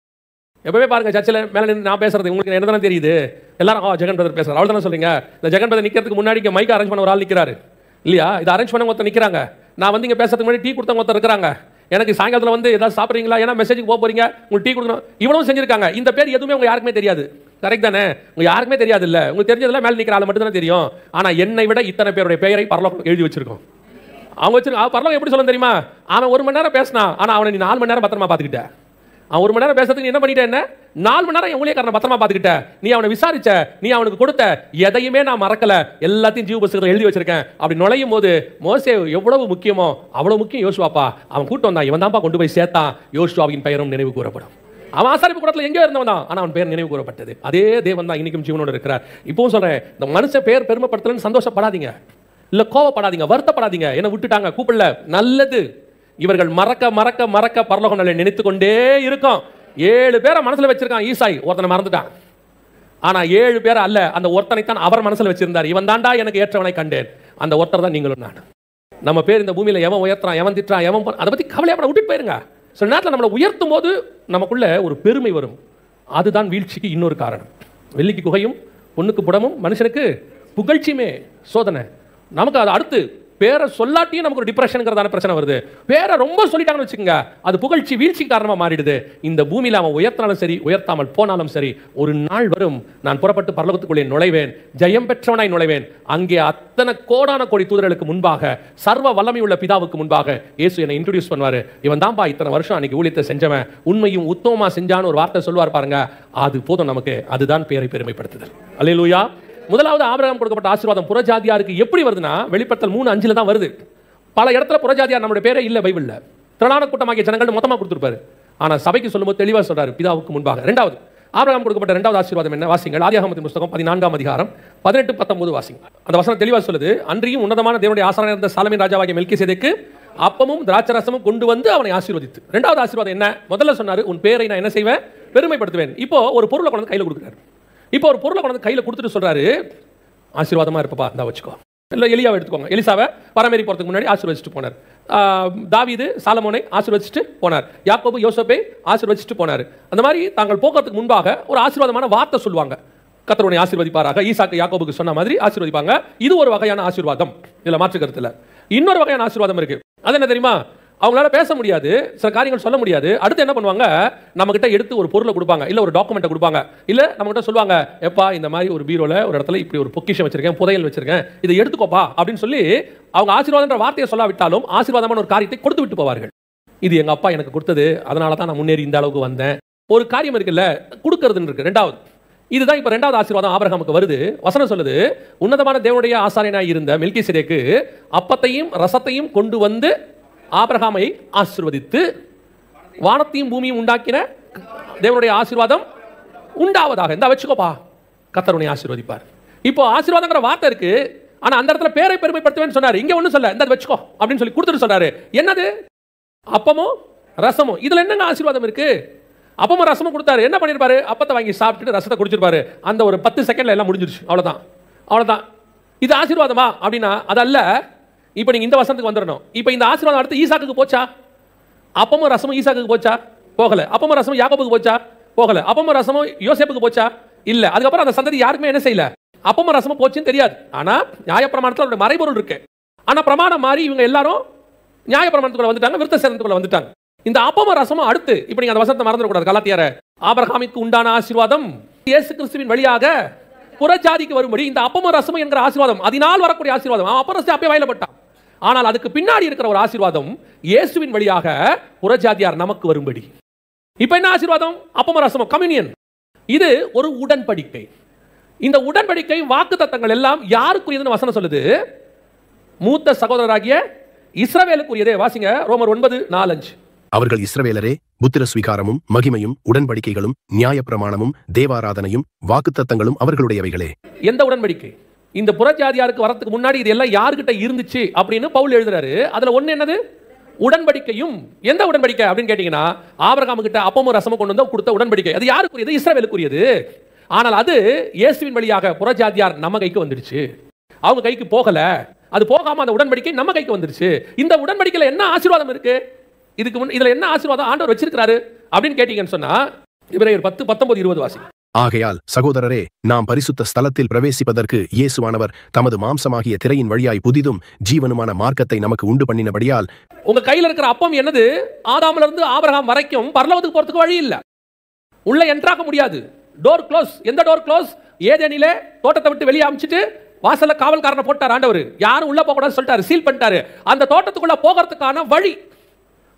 எப்பவே பாருங்க சர்ச்சில் மேல நின்று நான் பேசுறது உங்களுக்கு என்ன தானே தெரியுது, எல்லாரும் ஜெகன் பிரதர் பேசுறாரு, அவள் தானே சொல்றீங்க. இந்த ஜெகன் பிரதர் நிக்கிறதுக்கு முன்னாடி இங்க மைக் அரேஞ்ச் பண்ண ஒரு ஆள் நிக்கிறாரு இல்லையா, இதை அரேஞ்ச் பண்ண ஒருத்தர் நிக்கிறாங்க, நான் வந்து இங்க பேசுறதுக்கு முன்னாடி டீ கொடுத்தவங்க ஒருத்தர் இருக்கிறாங்க, எனக்கு சாயங்காலத்தில் வந்து ஏதாவது சாப்பிட்றீங்களா, ஏன்னா மெசேஜுக்கு போக போறீங்க, உங்களுக்கு டீ கொடுக்கணும், இவ்வளவு செஞ்சிருக்காங்க. இந்த பேர் எதுவுமே உங்க யாருக்குமே தெரியாது, கரெக்ட் தானே? உங்க யாருக்குமே தெரியாது இல்ல, உங்களுக்கு தெரிஞ்சதுல மேல நிக்கிற ஆள் மட்டும் தானே தெரியும். ஆனா என்னை விட இத்தனை பேருடைய பெயரை பரலோகம் எழுதி வச்சிருக்கோம். அவங்க வச்சிருக்க பரலோகம் எப்படி சொல்ல தெரியுமா, அவன் 1 மணி நேரம் பேசினான், ஆனா அவனை நீ 4 மணி நேரம் பத்திரமா பாத்துக்கிட்ட. அவன் 1 மணி நேரம் பேசுறதுக்கு நீ என்ன பண்ணிட்ட, என்ன 4 மணி நேரம் என் ஊழியக்காரனை பத்திரமா பாத்துக்கிட்ட, நீ அவனை விசாரிச்ச, நீ அவனுக்கு கொடுத்த, எதையுமே நான் மறக்கல, எல்லாத்தையும் ஜீவ புஸ்தகத்தில் எழுதி வச்சிருக்கேன். அப்படி நுழையும் போது மோசே எவ்வளவு முக்கியமோ அவ்வளவு முக்கியம் யோசுவாப்பா, அவன் கூட்டம் தான், இவன் தான்ப்பா கொண்டு போய் சேர்த்தான், யோசுவாவின் பெயரும் நினைவு கூறப்படும். அவன் ஆசாரிப்பு கூடத்தில் எங்கே இருந்தவன் தான், ஆனா அவன் பேர் நினைவு கூறப்பட்டது. அதே தேவன் தான் இன்னைக்கும் ஜீவனோடு இருக்கிறார். இப்பவும் சொல்றேன், இந்த மனுஷன் பேர் பெருமைப்படுத்தலன்னு சந்தோஷப்படாதீங்க, இல்ல கோவப்படாதீங்க, வருத்தப்படாதீங்க, என்ன விட்டுட்டாங்க கூப்பிடல, நல்லது. இவர்கள் மறக்க மறக்க மறக்க பரலோகம் நல்ல நினைத்து கொண்டே இருக்கும். 7 பேரை மனசுல வச்சிருக்கான் ஈசாய், ஒருத்தனை மறந்துட்டான். ஆனா 7 பேரை அல்ல, அந்த ஒருத்தனை தான் அவர் மனசுல வச்சிருந்தார். இவன் தாண்டா எனக்கு ஏற்றவனை கண்டேன், அந்த ஒருத்தர் தான் நீங்களும் நான். நம்ம பேர் இந்த பூமியில எவன் உயர்த்துறான், எவன் திட்டுறான், எவன் அதை பத்தி கவலையா விட்டுட்டு போயிருங்க. சில நேரத்தில் நம்மளை உயர்த்தும் போது நமக்குள்ள ஒரு பெருமை வரும், அதுதான் வீழ்ச்சிக்கு இன்னொரு காரணம். வெள்ளிக்கு குகையும் பொண்ணுக்கு புடமும் மனுஷனுக்கு புகழ்ச்சியுமே சோதனை. நமக்கு அது அடுத்து பேரை சொல்லாட்டியும் நமக்கு ஒரு டிப்ரெஷனுங்கிறதான பிரச்சனை வருது. பேரை ரொம்ப சொல்லிட்டாங்கன்னு வச்சுக்கோங்க, அது புகழ்ச்சி வீழ்ச்சிக்கு காரணமா மாறிடுது. இந்த பூமியில் அவன் உயர்த்தினாலும் சரி உயர்த்தாமல் போனாலும் சரி, ஒரு நாள் வரும், நான் புறப்பட்டு பரலோகத்துக்குள்ளே நுழைவேன், ஜெயம் பெற்றவனாய் நுழைவேன். அங்கே அத்தனை கோடான கோடி தூதர்களுக்கு முன்பாக, சர்வ வல்லமை உள்ள பிதாவுக்கு முன்பாக இயேசு என்னை இன்ட்ரோடியூஸ் பண்ணுவாரு. இவன் தான்பா இத்தனை வருஷம் அன்னைக்கு ஊழியத்தை செஞ்சவன், உண்மையும் உத்தமமா செஞ்சான்னு ஒரு வார்த்தை சொல்லுவார் பாருங்க, அது போதும் நமக்கு. அதுதான் பேரை பெருமைப்படுத்துதல். அல்லேலூயா. முதலாவது ஆபிரகாம் கொடுக்கப்பட்ட ஆசீர்வாதம் புறஜாதியாருக்கு எப்படி வருதுன்னா, வெளிப்படுத்தல் 3:5 தான் வருது. பல இடத்துல புறஜாதியார் நம்முடைய பேரே இல்ல பைபிள்ல, திரளான கூட்டமாகிய ஜனங்கள் மொத்தமா கொடுத்திருப்பாரு. ஆனா சபைக்கு சொல்லும்போது தெளிவா சொல்றாரு, பிதாவுக்கு முன்பாக. இரண்டாவது ஆபிரகாம் கொடுக்கப்பட்ட இரண்டாவது ஆசீர்வாதம் என்ன? வாசிங்கள், ஆதியாகமத்தின் புத்தகம் 14ஆம் அதிகாரம் 18-19 வாசிங்க. அந்த வசனம் தெளிவா சொல்லுது, அன்றியும் உன்னதமான தேவனுடைய ஆசாரியனாக இருந்த சாலமோன் ராஜாவாகிய மெல்கிசேதேக்கு அப்பமும் திராட்சரசமும் கொண்டு வந்து அவனை ஆசீர்வதித்து. இரண்டாவது ஆசீர்வாதம் என்ன? முதல்ல சொன்னாரு, உன் பேரை நான் என்ன செய்வேன், பெருமைப்படுத்துவேன். இப்போ ஒரு பொருளை கொண்டு கையில கொடுக்குறாரு. இப்போ ஒரு பொருளை கொண்டு கையில கொடுத்துட்டு சொல்றாரு, ஆசீர்வாதமா இருப்பா, இந்த வச்சுக்கோ. இல்லை எலியாவை எடுத்துக்கோங்க. எலிசாவை பரமேறி போறதுக்கு முன்னாடி ஆசீர்வதிச்சுட்டு போனார். தாவீது சாலமோனை ஆசீர்வதிச்சுட்டு போனார். யாக்கோபு யோசேப்பை ஆசீர்வதிச்சுட்டு போனார். அந்த மாதிரி தாங்கள் போகிறதுக்கு முன்பாக ஒரு ஆசீர்வாதமான வார்த்தை சொல்லுவாங்க. கர்த்தர் உன்னை ஆசீர்வதிப்பாராக, ஈசாக்கு யாக்கோபுக்கு சொன்ன மாதிரி ஆசீர்வதிப்பாங்க. இது ஒரு வகையான ஆசீர்வாதம், இதுல மாற்று கருத்துல. இன்னொரு வகையான ஆசீர்வாதம் இருக்கு. அது என்ன தெரியுமா? அவங்களால பேச முடியாது, சில காரியங்கள் சொல்ல முடியாது. அடுத்து என்ன பண்ணுவாங்க, நம்ம கிட்ட எடுத்து ஒரு பொருளை கொடுப்பாங்க, இல்ல ஒரு டாக்குமெண்ட்டை கொடுப்பாங்க, இல்ல நம்ம கிட்ட சொல்லுவாங்க, எப்பா இந்த மாதிரி ஒரு பீரோல ஒரு இடத்துல இப்படி ஒரு பொக்கிஷம் வச்சிருக்கேன், புதையல் வச்சிருக்கேன், இதை எடுத்துக்கோப்பா அப்படின்னு சொல்லி அவங்க ஆசீர்வாதம்ன்ற வார்த்தையை சொல்லாவிட்டாலும் ஆசீர்வாதமான ஒரு காரியத்தை கொடுத்து விட்டு போவார்கள். இது எங்க அப்பா எனக்கு கொடுத்தது, அதனால தான் நான் முன்னேறி இந்த அளவுக்கு வந்தேன். ஒரு காரியம் இருக்குல்ல, கொடுக்கறதுன்னு இருக்கு. ரெண்டாவது இதுதான் இப்ப இரண்டாவது ஆசீர்வாதம் ஆபிரகாமுக்கு வருது. வசனம் சொல்லுது, உன்னதமான தேவனுடைய ஆசாரியனாய் இருந்த மெல்கிசேதேக்கு அப்பத்தையும் ரசத்தையும் கொண்டு வந்து ஆபிரகாமை ஆசீர்வதித்து, வானத்தையும் பூமியும் உண்டாக்கின தேவனுடைய ஆசீர்வாதம் உண்டாவதாக. இந்த வச்சுக்கோப்பா, கர்த்தர் உன்னை ஆசீர்வதிப்பார். இப்போ ஆசீர்வாதங்கிற வார்த்தை இருக்கு, ஆனா அந்த இடத்துல பேரை பெருமைப்படுத்துவேன்னு சொன்னாரு. இங்க ஒண்ணும் சொல்ல, இந்த வச்சுக்கோ அப்படின்னு சொல்லி கொடுத்துட்டு சொன்னாரு. என்னது? அப்பமும் ரசமும். இதுல என்னங்க ஆசீர்வாதம் இருக்கு? அப்பமும் ரசமும் கொடுத்தாரு. என்ன பண்ணிருப்பாரு? அப்பத்தை வாங்கி சாப்பிட்டுட்டு ரசத்தை குடிச்சிருப்பாரு. அந்த ஒரு 10 செகண்ட்ல எல்லாம் முடிஞ்சிருச்சு. அவ்வளவுதான். இது ஆசீர்வாதமா அப்படின்னா அதல்ல. இப்போ நீங்க இந்த வசனத்துக்கு வந்துடணும். இப்போ இந்த ஆசீர்வாதம் அடுத்து ஈசாக்குக்கு போச்சா? அப்பமும் ரசமும் ஈசாக்குக்கு போச்சா? போகல. அப்பமும் ரசமும் யாக்கோபுக்கு போச்சா? போகல. அப்பமும் ரசமும் யோசேப்புக்கு போச்சா? இல்ல. அதுக்கப்புறம் அந்த சந்ததி யாருக்குமே என்ன செய்யல, அப்பமும் ரசமும் போச்சுன்னு தெரியாது. ஆனா நியாயப்பிரமாணத்துல அவருடைய மறைபொருள் இருக்கு. ஆனா பிரமாணம் மாறி இவங்க எல்லாரும் நியாயப்பிரமாணத்துக்குள்ள வந்துட்டாங்க, விருத்த சேதனத்துக்குள்ள வந்துட்டாங்க. இந்த அப்பமும் ரசமும் அடுத்து, இப்போ நீங்க அந்த வசனத்தை மறந்துடக்கூடாது. கலாத்தியர், ஆபிரகாமுக்கு உண்டான ஆசீர்வாதம் இயேசு கிறிஸ்துவின் வழியாக புறஜாதிக்கு வரும்படி இந்த அப்பமும் ரசமும் என்கிற ஆசீர்வாதம், அதனால் வரக்கூடிய ஆசீர்வாதம். அவன் அப்பரசு அப்பே வாயில பட்டான். ஆனால் அதுக்கு பின்னாடி இருக்கிற ஒரு ஆசீர்வாதம் இயேசுவின் வழியாக புறஜாதியார் நமக்கு வரும்படி. இப்போ என்ன ஆசீர்வாதம்? அப்பமும் ரசமும், கம்யூனியன். இது ஒரு உடன்படிக்கை. இந்த உடன்படிக்கை வாக்குத்தத்தங்கள் எல்லாம் யாருக்குரியதுன்னு வசனம் சொல்லுது? மூத்த சகோதரராகிய இஸ்ரவேலுக்குரியதே. வாசிங்க ரோமர் 9:4-5. அவர்கள் இஸ்ரவேலரே, புத்திர ஸ்வீகாரமும் மகிமையும் உடன்படிக்கைகளும் நியாயப்பிரமாணமும் தேவாராதனையும் வாக்குத்தத்தங்களும் அவர்களுடையவைகளே. எந்த உடன்படிக்கை? இந்த புறஜாதியாருக்கு வரதுக்கு முன்னாடி இது எல்லாம் யார்கிட்ட இருந்துச்சு அப்படின்னு பவுல் எழுதுறாரு. அதுல ஒண்ணு என்னது? உடன்படிக்கையும். எந்த உடன்படிக்கை அப்படின்னு கேட்டீங்கன்னா, ஆபிரகாம் கிட்ட அப்பமும் ரசமும் கொண்டு வந்து கொடுத்த உடன்படிக்கை. அது யாருக்குரியது? இஸ்ரவேலுக்குரியது. ஆனால் அது இயேசுவின் வழியாக புறஜாதியார் நம்ம கைக்கு வந்துடுச்சு. அவங்க கைக்கு போகல. அது போகாம அந்த உடன்படிக்கை நம்ம கைக்கு வந்துடுச்சு. இந்த உடன்படிக்கையில என்ன ஆசீர்வாதம் இருக்கு? இதுல என்ன ஆசீர்வாதம் ஆண்டவர் வச்சிருக்காரு அப்படின்னு கேட்டீங்கன்னு சொன்னா, எபிரேயர் 10:19-20 வாசி. ஆகையால் சகோதரரே, நாம் பரிசுத்த ஸ்தலத்தில் பிரவேசிப்பதற்கு இயேசுவானவர் தமது மாம்சமாகிய திரையின் வழியாய் புதிதும் ஜீவனுமான மார்க்கத்தை நமக்கு உண்டு பண்ணினபடியால். உங்க கையில் இருக்கிற அப்பம் என்னது? ஆதாம்ல இருந்து ஆபிரகாம் வரைக்கும் பரலோகத்துக்கு போறதுக்கு வழி இல்ல. உள்ள என்ட்ராக முடியாது. Door close. எந்த டோர் க்ளோஸ்? ஏதேனிலே தோட்டத்தை விட்டு வெளியே அமிச்சிட்டு வாசல்ல காவல்காரனை போட்டார் ஆண்டவர். யாரும் உள்ள போக கூடாதுன்னு சொல்லிட்டாரு, சீல் பண்ணிட்டாரு. அந்த தோட்டத்துக்குள்ள போகிறதுக்கான வழி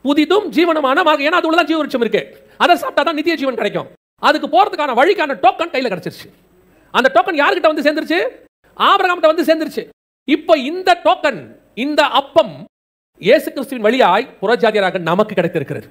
புதிதும் ஜீவனுமான மார்க்கம். ஏன்னா அது உள்ளதான் ஜீவ விருட்சம் இருக்கு. அதை சாப்பிட்டா தான் நித்திய ஜீவன் கிடைக்கும். அதுக்கு போறதுக்கான வழிக்கான டோக்கன் கையில கிடைச்சிருச்சு. அந்த டோக்கன் யார்கிட்ட வந்து சேர்ந்துருச்சு? ஆபிரகாம் கிட்ட வந்து சேர்ந்துருச்சு. இப்போ இந்த டோக்கன், இந்த அப்பம் இயேசு கிறிஸ்துவின் வழியாய் புறஜாதியராக நமக்கு கிடைத்திருக்கிறது.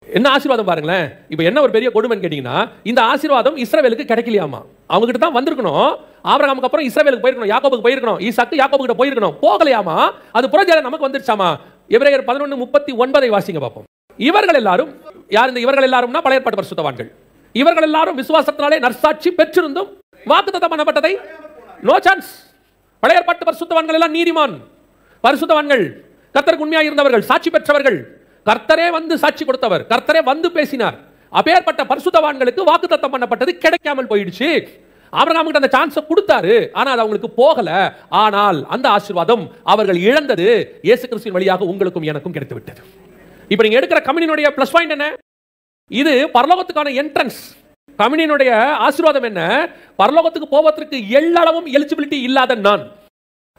என்ன ஆசீர்வாதம் பாருங்களேன். இப்போ என்ன ஒரு பெரிய கொடுமைன்னு கேட்டீங்கன்னா, இந்த ஆசீர்வாதம் இஸ்ரவேலுக்கு கிடைக்கலையாமா. அவங்க கிட்ட தான் வந்திருக்கணும். ஆபிரகாமுக்கு அப்புறம் இஸ்ரவேலுக்கு போயிருக்கணும், யாக்கோபுக்கு போயிருக்கணும், ஈசாக்கு யாக்கோபு கிட்ட போயிருக்கணும். போகலையாமா. அது புறஜாதியார் நமக்கு வந்துருச்சாமா. எபிரேயர் 11:39 வாசிங்க பார்ப்போம். இவர்கள் எல்லாரும் யார்? இந்த இவர்கள் எல்லாரும்னா பழைய ஏற்பாட்டு பரிசுத்தவான்கள். இவர்கள் எல்லாரும் விசுவாசத்தினாலே நற்சாட்சி பெற்றிருந்தும் வாக்குத்தத்தம் பண்ணப்பட்டதை நோ சான்ஸ். பழைய ஏற்பாட்டு பரிசுத்தவான்கள் எல்லாம் நீதிமான் பரிசுத்தவான்கள், கர்த்தருக்கு உண்மையாக இருந்தவர்கள், சாட்சி பெற்றவர்கள். கர்த்தரே வந்து சாட்சி கொடுத்தவர், கர்த்தரே வந்து பேசினார். அப்பேற்பட்ட பரிசுத்தவான்களுக்கு வாக்குத்தத்தம் பண்ணப்பட்டது கிடைக்காமல் போயிடுச்சு. ஆபிரகாம் கிட்ட அந்த சான்ஸ் கொடுத்தாரு, ஆனா அது அவங்களுக்கு போகல. ஆனால் அந்த ஆசீர்வாதம் அவர்கள் இழந்தது இயேசு கிறிஸ்துவின் வழியாக உங்களுக்கும் எனக்கும் கிடைத்து விட்டது. இப்போ நீங்க எடுக்கிற கம்யூனியனுடைய பிளஸ் பாயிண்ட் என்ன? இது பரலோகத்துக்கான என்ட்ரன்ஸ். கம்யூனியனுடைய ஆசீர்வாதம் என்ன? பரலோகத்துக்கு போவதற்கு எல்லளவும் எலிஜிபிலிட்டி இல்லாத நான்,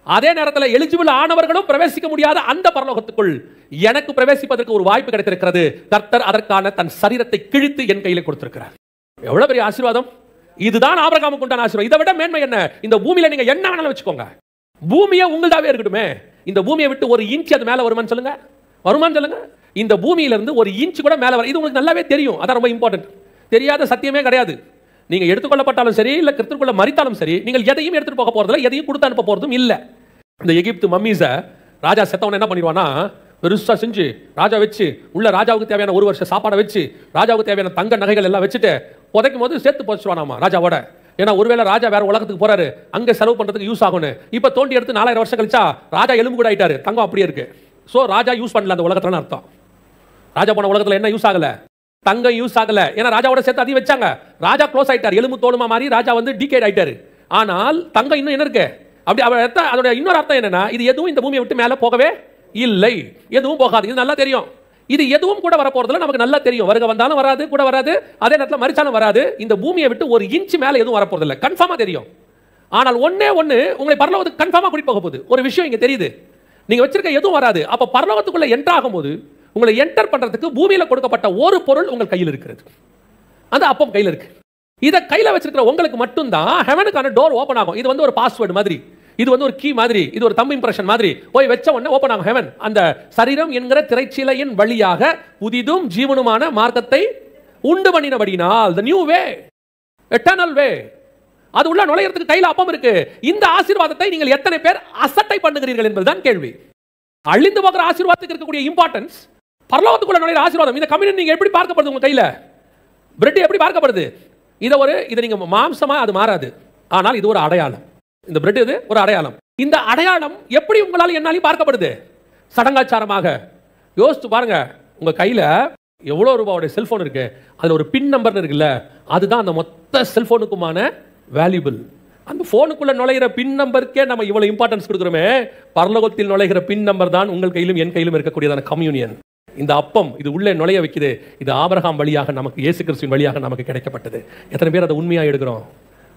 அதே நேரத்தில் எலிஜிபிள் ஆனவர்களும் பிரவேசிக்க முடியாத அந்த பரலோகத்துக்குள் எனக்கு பிரவேசிப்பதற்கு ஒரு வாய்ப்பு கிடைத்திருக்கிறது. கர்த்தர் அதற்கான தன் சரீரத்தை கிழித்து என் கையில கொடுத்திருக்கிறார். எவ்வளவு பெரிய ஆசீர்வாதம்! இதுதான் ஆபிரகாமுக்கு உண்டான ஆசீர்வாதம். இதை விட மேன்மை என்ன? இந்த பூமியில நீங்க என்ன வேணாலும் வச்சுக்கோங்க, பூமியை உங்கள்தாவே இருக்கட்டுமே. இந்த பூமியை விட்டு ஒரு இன்ச் அது மேல வருமான்னு சொல்லுங்க. வருமான்னு சொல்லுங்க. இந்த பூமியில இருந்து ஒரு இன்ச் கூட மேல வர, இது உங்களுக்கு நல்லாவே தெரியும். அதான் ரொம்ப இம்பார்ட்டன்ட். தெரியாத சத்தியமே கிடையாது. நீங்க எடுத்துக்கொள்ளப்பட்டாலும் சரி, இல்ல கிறிஸ்துக்குள்ள மரித்தாலும் சரி, நீங்கள் எதையும் எடுத்துட்டு போக போறதில்லை, எதையும் கொடுத்து அனுப்ப போறதும் இல்ல. இந்த எகிப்து மம்மீஸ ராஜா செத்தவன என்ன பண்ணிடுவானா, பெருசா செஞ்சு ராஜா வச்சு உள்ள ராஜாவுக்கு தேவையான 1 வருஷம் சாப்பாடை வச்சு ராஜாவுக்கு தேவையான தங்க நகைகள் எல்லாம் வச்சுட்டு புதைக்கும் போது சேர்த்து போச்சுவானாமா ராஜாவோட. ஏன்னா ஒருவேளை ராஜா வேற உலகத்துக்கு போறாரு, அங்க செலவு பண்றதுக்கு யூஸ் ஆகும்னு. இப்ப தோண்டி எடுத்து 4000 வருஷம் கழிச்சா ராஜா எலும்பு கூட ஆயிட்டாரு, தங்கம் அப்படியே இருக்கு. சோ ராஜா யூஸ் பண்ணல அந்த உலகத்துல அர்த்தம். ராஜா போன உலகத்துல என்ன யூஸ் ஆகல? தங்கம் யூஸ் ஆகல. ஏன்னா ராஜாவோட சேர்த்து அதையும் வச்சாங்க. ராஜா க்ளோஸ் ஆயிட்டார், எலும்பு தோலுமா மாதிரி ராஜா வந்து டிகேட் ஆயிட்டாரு. ஆனால் தங்கம் இன்னும் என்ன இருக்கு? அப்படி அதோட இன்னொரு அர்த்தம் என்னன்னா, இது எதுவும் இந்த பூமியை விட்டு மேல போகவே இல்லை, எதுவும் போகாது. இது நல்லா தெரியும். இது எதுவும் கூட வர போறதுல நமக்கு நல்லா தெரியும். வருக வந்தாலும் வராது, கூட வராது, அதே நேரத்தில் மரிச்சாலும் வராது. இந்த பூமியை விட்டு 1 இன்ச் மேல எதுவும் வர போறதில்லை, கன்ஃபார்மா தெரியும். ஆனால் ஒண்ணே ஒண்ணு உங்களை பரலோகத்துக்கு கன்ஃபார்மா கூட்டிட்டு போக போகுது. ஒரு விஷயம் இங்க தெரியுது, நீங்க வச்சிருக்க எதுவும் வராது. அப்ப பரலோகத்துக்குள்ள என்டர் ஆகும்போது உங்களை என்டர் பண்றதுக்கு பூமியில கொடுக்கப்பட்ட ஒரு பொருள் உங்கள் கையில் இருக்கிறது. அது அப்பம் கையில் இருக்கு. இதை கையில வச்சிருக்கிற உங்களுக்கு மட்டும்தான் ஹெவனுக்கான டோர் ஓபன் ஆகும். இது வந்து ஒரு பாஸ்வேர்டு மாதிரி, இது வந்து ஒரு கீ மாதிரி, இது ஒரு தம்பு இம்ப்ரெஷன் மாதிரி. போய் வச்ச உடனே ஓபன் ஆகும் ஹெவன். அந்த சரீரம் என்கிற திரைச்சீலையின் வழியாக புதிதும் ஜீவனுமான மார்க்கத்தை உண்டு பண்ணினபடினால், the new way, eternal way, அது உள்ள நுழையறதுக்கு கையில அப்பம் இருக்கு. இந்த ஆசீர்வாதத்தை நீங்கள் எத்தனை பேர் அசட்டை பண்ணுகிறீர்கள் என்பதுதான் கேள்வி. அழிந்து போகிற ஆசீர்வாதத்துக்கு இருக்கக்கூடிய இம்பார்ட்டன்ஸ், பரலோகத்துக்குள்ள நுழையிற ஆசீர்வாதம், இந்த கம்யூனியன் நீங்க எப்படி பார்க்கப்படுது உங்க கையில? பிரெட் எப்படி பார்க்கப்படுது? இதை நீங்க மாம்சமா அது மாறாது, ஆனால் இது ஒரு அடையாளம். இந்த பிரெட் இது ஒரு அடையாளம். இந்த அடையாளம் எப்படி உங்களால் என்னாலையும் பார்க்கப்படுது? சடங்காச்சாரமாக. யோசிச்சு பாருங்க, உங்க கையில எவ்வளவு ரூபாவுடைய செல்போன் இருக்கு, அதுல ஒரு பின் நம்பர் இருக்குல்ல, அதுதான் அந்த மொத்த செல்போனுக்குமான வேல்யூபிள். அந்த போனுக்குள்ள நுழைகிற பின் நம்பருக்கே நம்ம இவ்வளவு இம்பார்ட்டன்ஸ் கொடுக்கிறோமே, பரலோகத்தில் நுழைகிற பின் நம்பர் தான் உங்கள் கையிலும் என் கையிலும் இருக்கக்கூடியதான கம்யூனியன். இந்த அப்பம் இது உள்ளே நுழைய வைக்குது. இது ஆபிரகாம் வழியாக நமக்கு, இயேசு கிறிஸ்துவின் வழியாக நமக்கு கிடைக்கப்பட்டது. எத்தனை பேர் அதை உண்மையா எடுக்கிறோம்?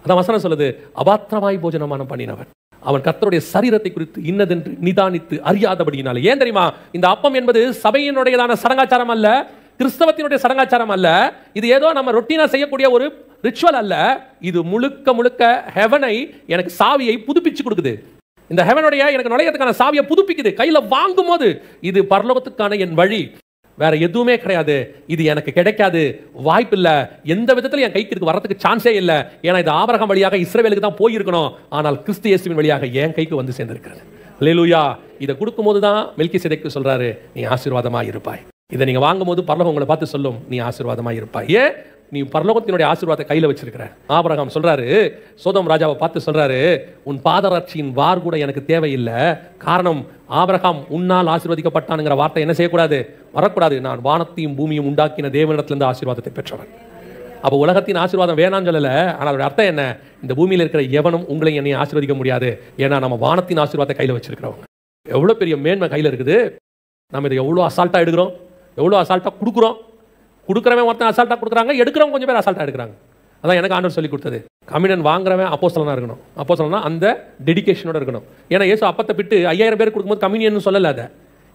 அதான் வசனம் சொல்லுது, அபாத்திரமாய் போஜனமானம் பண்ணினவன் அவன் கர்த்தருடைய சரீரத்தை குறித்து இன்னதென்று நிதானித்து அறியாதபடியினாலே. ஏன் தெரியுமா? இந்த அப்பம் என்பது சபையினுடையதான சடங்காச்சாரம் அல்ல, கிறிஸ்தவத்தினுடைய சடங்காச்சாரம் அல்ல. இது ஏதோ நம்ம ரொட்டீனா செய்யக்கூடிய ஒரு ரிச்சுவல் அல்ல. இது முழுக்க முழுக்க ஹெவனை, எனக்கு சாவியை புதுப்பிச்சு கொடுக்குது. இந்த ஹெவனுடைய எனக்கு நுழையத்துக்கான சாவியை புதுப்பிக்குது. கையில வாங்கும் போது இது பரலோகத்துக்கான என் வழி, வேற எதுவுமே கிடையாது, இது எனக்கு கிடைக்காது, வாய்ப்பு இல்லை, எந்த விதத்தில் என் கைக்கு வரதுக்கு சான்ஸே இல்லை. ஏன்னா இது ஆபிரகாம் வழியாக இஸ்ரவேலுக்கு தான் போயிருக்கணும், ஆனால் கிறிஸ்து இயேசுவின் வழியாக என் கைக்கு வந்து சேர்ந்திருக்கிறது. அல்லேலூயா. இதை கொடுக்கும்போது தான் மெல்கிசேதேக்கு சொல்றாரு, நீ ஆசீர்வாதமாக இருப்பாய். இதை நீங்க வாங்கும் போது பரலோகம் உங்களை பார்த்து சொல்லும், நீ ஆசீர்வாதமாக இருப்பாய். ஏன்? நீ பரலோகத்தினுடைய ஆசீர்வாதத்தை கையில வச்சிருக்கிற. ஆபிரகாம் சொல்றாரு, சோதோம் ராஜாவை பார்த்து சொல்றாரு, உன் பாதரட்சியின் வார் கூட எனக்கு தேவையில்லை. காரணம், ஆபிரகாம் உன்னால் ஆசீர்வதிக்கப்பட்டான்ங்கிற வார்த்தை என்ன செய்யக்கூடாது? வரக்கூடாது. நான் வானத்தையும் பூமியும் உண்டாக்கின தேவனிடத்திலிருந்து ஆசீர்வாதத்தை பெற்றவன். அப்போ உலகத்தின் ஆசீர்வாதம் வேணான்னு சொல்லல. ஆனால் அதோட அர்த்தம் என்ன? இந்த பூமியில் இருக்கிற எவனும் உங்களை என்னை ஆசீர்வதிக்க முடியாது. ஏன்னா நம்ம வானத்தின் ஆசீர்வாதத்தை கையில வச்சிருக்கிறவங்க. எவ்வளவு பெரிய மேன்மை கையில இருக்குது. நம்ம இதை எவ்வளவு அசால்ட்டா எடுக்கிறோம், எவ்வளவு அசால்ட்டா கொடுக்குறோம். கொடுக்குறவன் ஒருத்தன் அசால்ட்டா கொடுக்குறாங்க, எடுக்கிறவங்க கொஞ்சம் பேர் அசால்ட்டா எடுக்கிறாங்க. அதான் எனக்கு ஆண்டவர் சொல்லி கொடுத்தது. கம்யூனியன் வாங்குறவன் அப்போஸ்தலனா இருக்கணும். அப்போஸ்தலனா அந்த டெடிகேஷனோட இருக்கணும். ஏன்னா இயேசு அப்பத்தை பிட்டு 5000 பேர் கொடுக்கும்போது கம்யூனியன் சொல்லல, அதை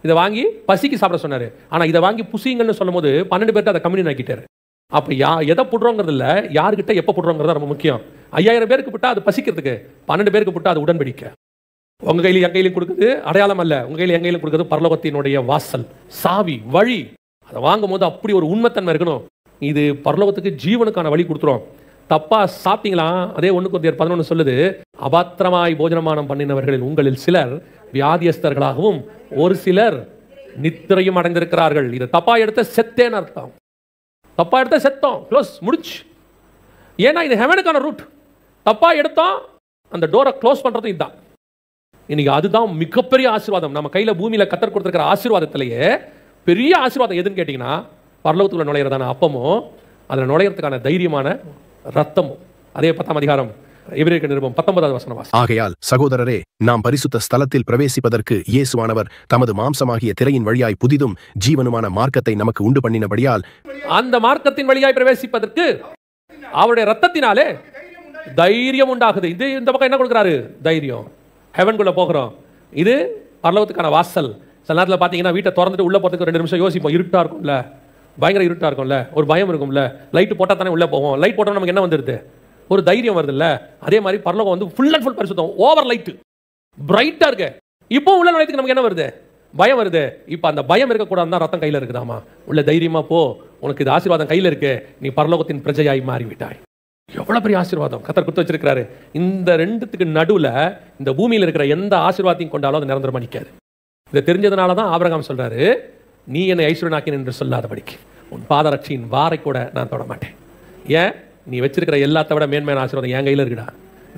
இதை வாங்கி பசிக்கு சாப்பிட சொன்னாரு. ஆனா இதை வாங்கி புசிங்கன்னு சொல்லும் போது 12 பேர்ட்ட அதை கம்யூனியன் ஆக்கிட்டாரு. அப்ப எதை போடுறோங்கிறது இல்ல, யாருக்கிட்ட எப்ப போடுறோங்கிறது ரொம்ப முக்கியம். 5000 பேருக்கு போட்டா அது பசிக்கிறதுக்கு, 12 பேருக்கு போட்டா அது உடன்படிக்கை. உங்க கையில என் கையிலும் கொடுக்குது அடையாளம் அல்ல, உங்க கையில என் கையிலும் கொடுக்குது பரலோகத்தினுடைய வாசல், சாவி, வழி. அதை வாங்கும் போது அப்படி ஒரு உண்மைத்தன்மை இருக்கணும். இது பரலோகத்துக்கு ஜீவனுக்கான வழி கொடுத்துரும். தப்பா சாப்பிட்டீங்களா? அதே 1 கொரிந்தியர் 11 சொல்லுது, அபாத்திரமாய் போஜனமானம் பண்ணினவர்களில் உங்களில் சிலர் வியாதியஸ்தர்களாகவும் ஒரு சிலர் நித்திரையும் அடைந்திருக்கிறார்கள். இது தப்பா எடுத்த செத்தேன்னு அர்த்தம். தப்பா எடுத்த செத்தோம், க்ளோஸ், முடிச்சு. ஏன்னா இது ஹெவனுக்கான ரூட். தப்பா எடுத்தோம், அந்த டோரை க்ளோஸ் பண்றது இதுதான். இன்னைக்கு அதுதான் மிகப்பெரிய ஆசீர்வாதம். நம்ம கையில பூமியில கர்த்தர் கொடுத்திருக்கிற ஆசீர்வாதத்திலேயே பெரிய ஆசீர்வாதம் எதுன்னு கேட்டீங்கன்னா, பரலோகத்துக்குள்ள நுழையிறதான அப்பமும் அதுல நுழையிறதுக்கான தைரியமான ரத்தமும். அதே 10ஆம் அதிகாரம் எபிரேயர் நிருபம் 19வது வசனம். ஆகையால் சகோதரரே, நாம் பரிசுத்த ஸ்தலத்தில் பிரவேசிப்பதற்கு இயேசுவானவர் தமது மாம்சமாகிய திரையின் வழியாய் புதிதும் ஜீவனுமான மார்க்கத்தை நமக்கு உண்டு பண்ணினபடியால், அந்த மார்க்கத்தின் வழியாய் பிரவேசிப்பதற்கு அவருடைய ரத்தத்தினாலே தைரியம் உண்டாகுது. இது இந்த பக்கம் என்ன கொடுக்கிறாரு? தைரியம். ஹெவன்குள்ள போகிறோம். இது பரலோகத்துக்கான வாசல். சில நேரத்தில் பார்த்தீங்கன்னா வீட்டை திறந்துட்டு உள்ள போகிறதுக்கு 2 நிமிஷம் யோசிப்போம். இருட்டா இருக்கும்ல, பயங்கர இருட்டா இருக்கும்ல, ஒரு பயம் இருக்கும்ல. லைட் போட்டால் தானே உள்ள போவோம். லைட் போட்டோம் நமக்கு என்ன வந்துடுது? ஒரு தைரியம் வருது இல்ல. அதே மாதிரி பரலோகம் வந்து ஃபுல் அண்ட் ஃபுல் பரிசுத்தம், ஓவர் லைட், பிரைட்டா இருக்கு. இப்போ உள்ள நுழையத்துக்கு நமக்கு என்ன வருது? பயம் வருது. இப்போ அந்த பயம் இருக்கக்கூடாது தான் ரத்தம் கையில் இருக்குதாமா. உள்ள தைரியமா போ, உனக்கு இது ஆசீர்வாதம் கையில் இருக்கு, நீ பரலோகத்தின் பிரஜையாய் மாறிவிட்டாய். எவ்வளவு பெரிய ஆசீர்வாதம் கர்த்தர் கொடுத்து வச்சிருக்காரு. இந்த ரெண்டுத்துக்கு நடுவுல இந்த பூமியில் இருக்கிற எந்த ஆசீர்வாதத்தையும் கொண்டாலும் அது நிரந்தரமா நிற்காது. இதை தெரிஞ்சதுனால தான் ஆபிரகாம் சொல்றாரு, நீ என்னை ஐஸ்வர்யனாக்கின என்று சொல்லாதபடிக்கு உன் பாதரட்சியின் வாரை கூட நான் தொட மாட்டேன். ஏன்? நீ வச்சிருக்கிற எல்லாத்த விட மேன்மையான ஆசீர்வாதம் என் கையில் இருக்குடா,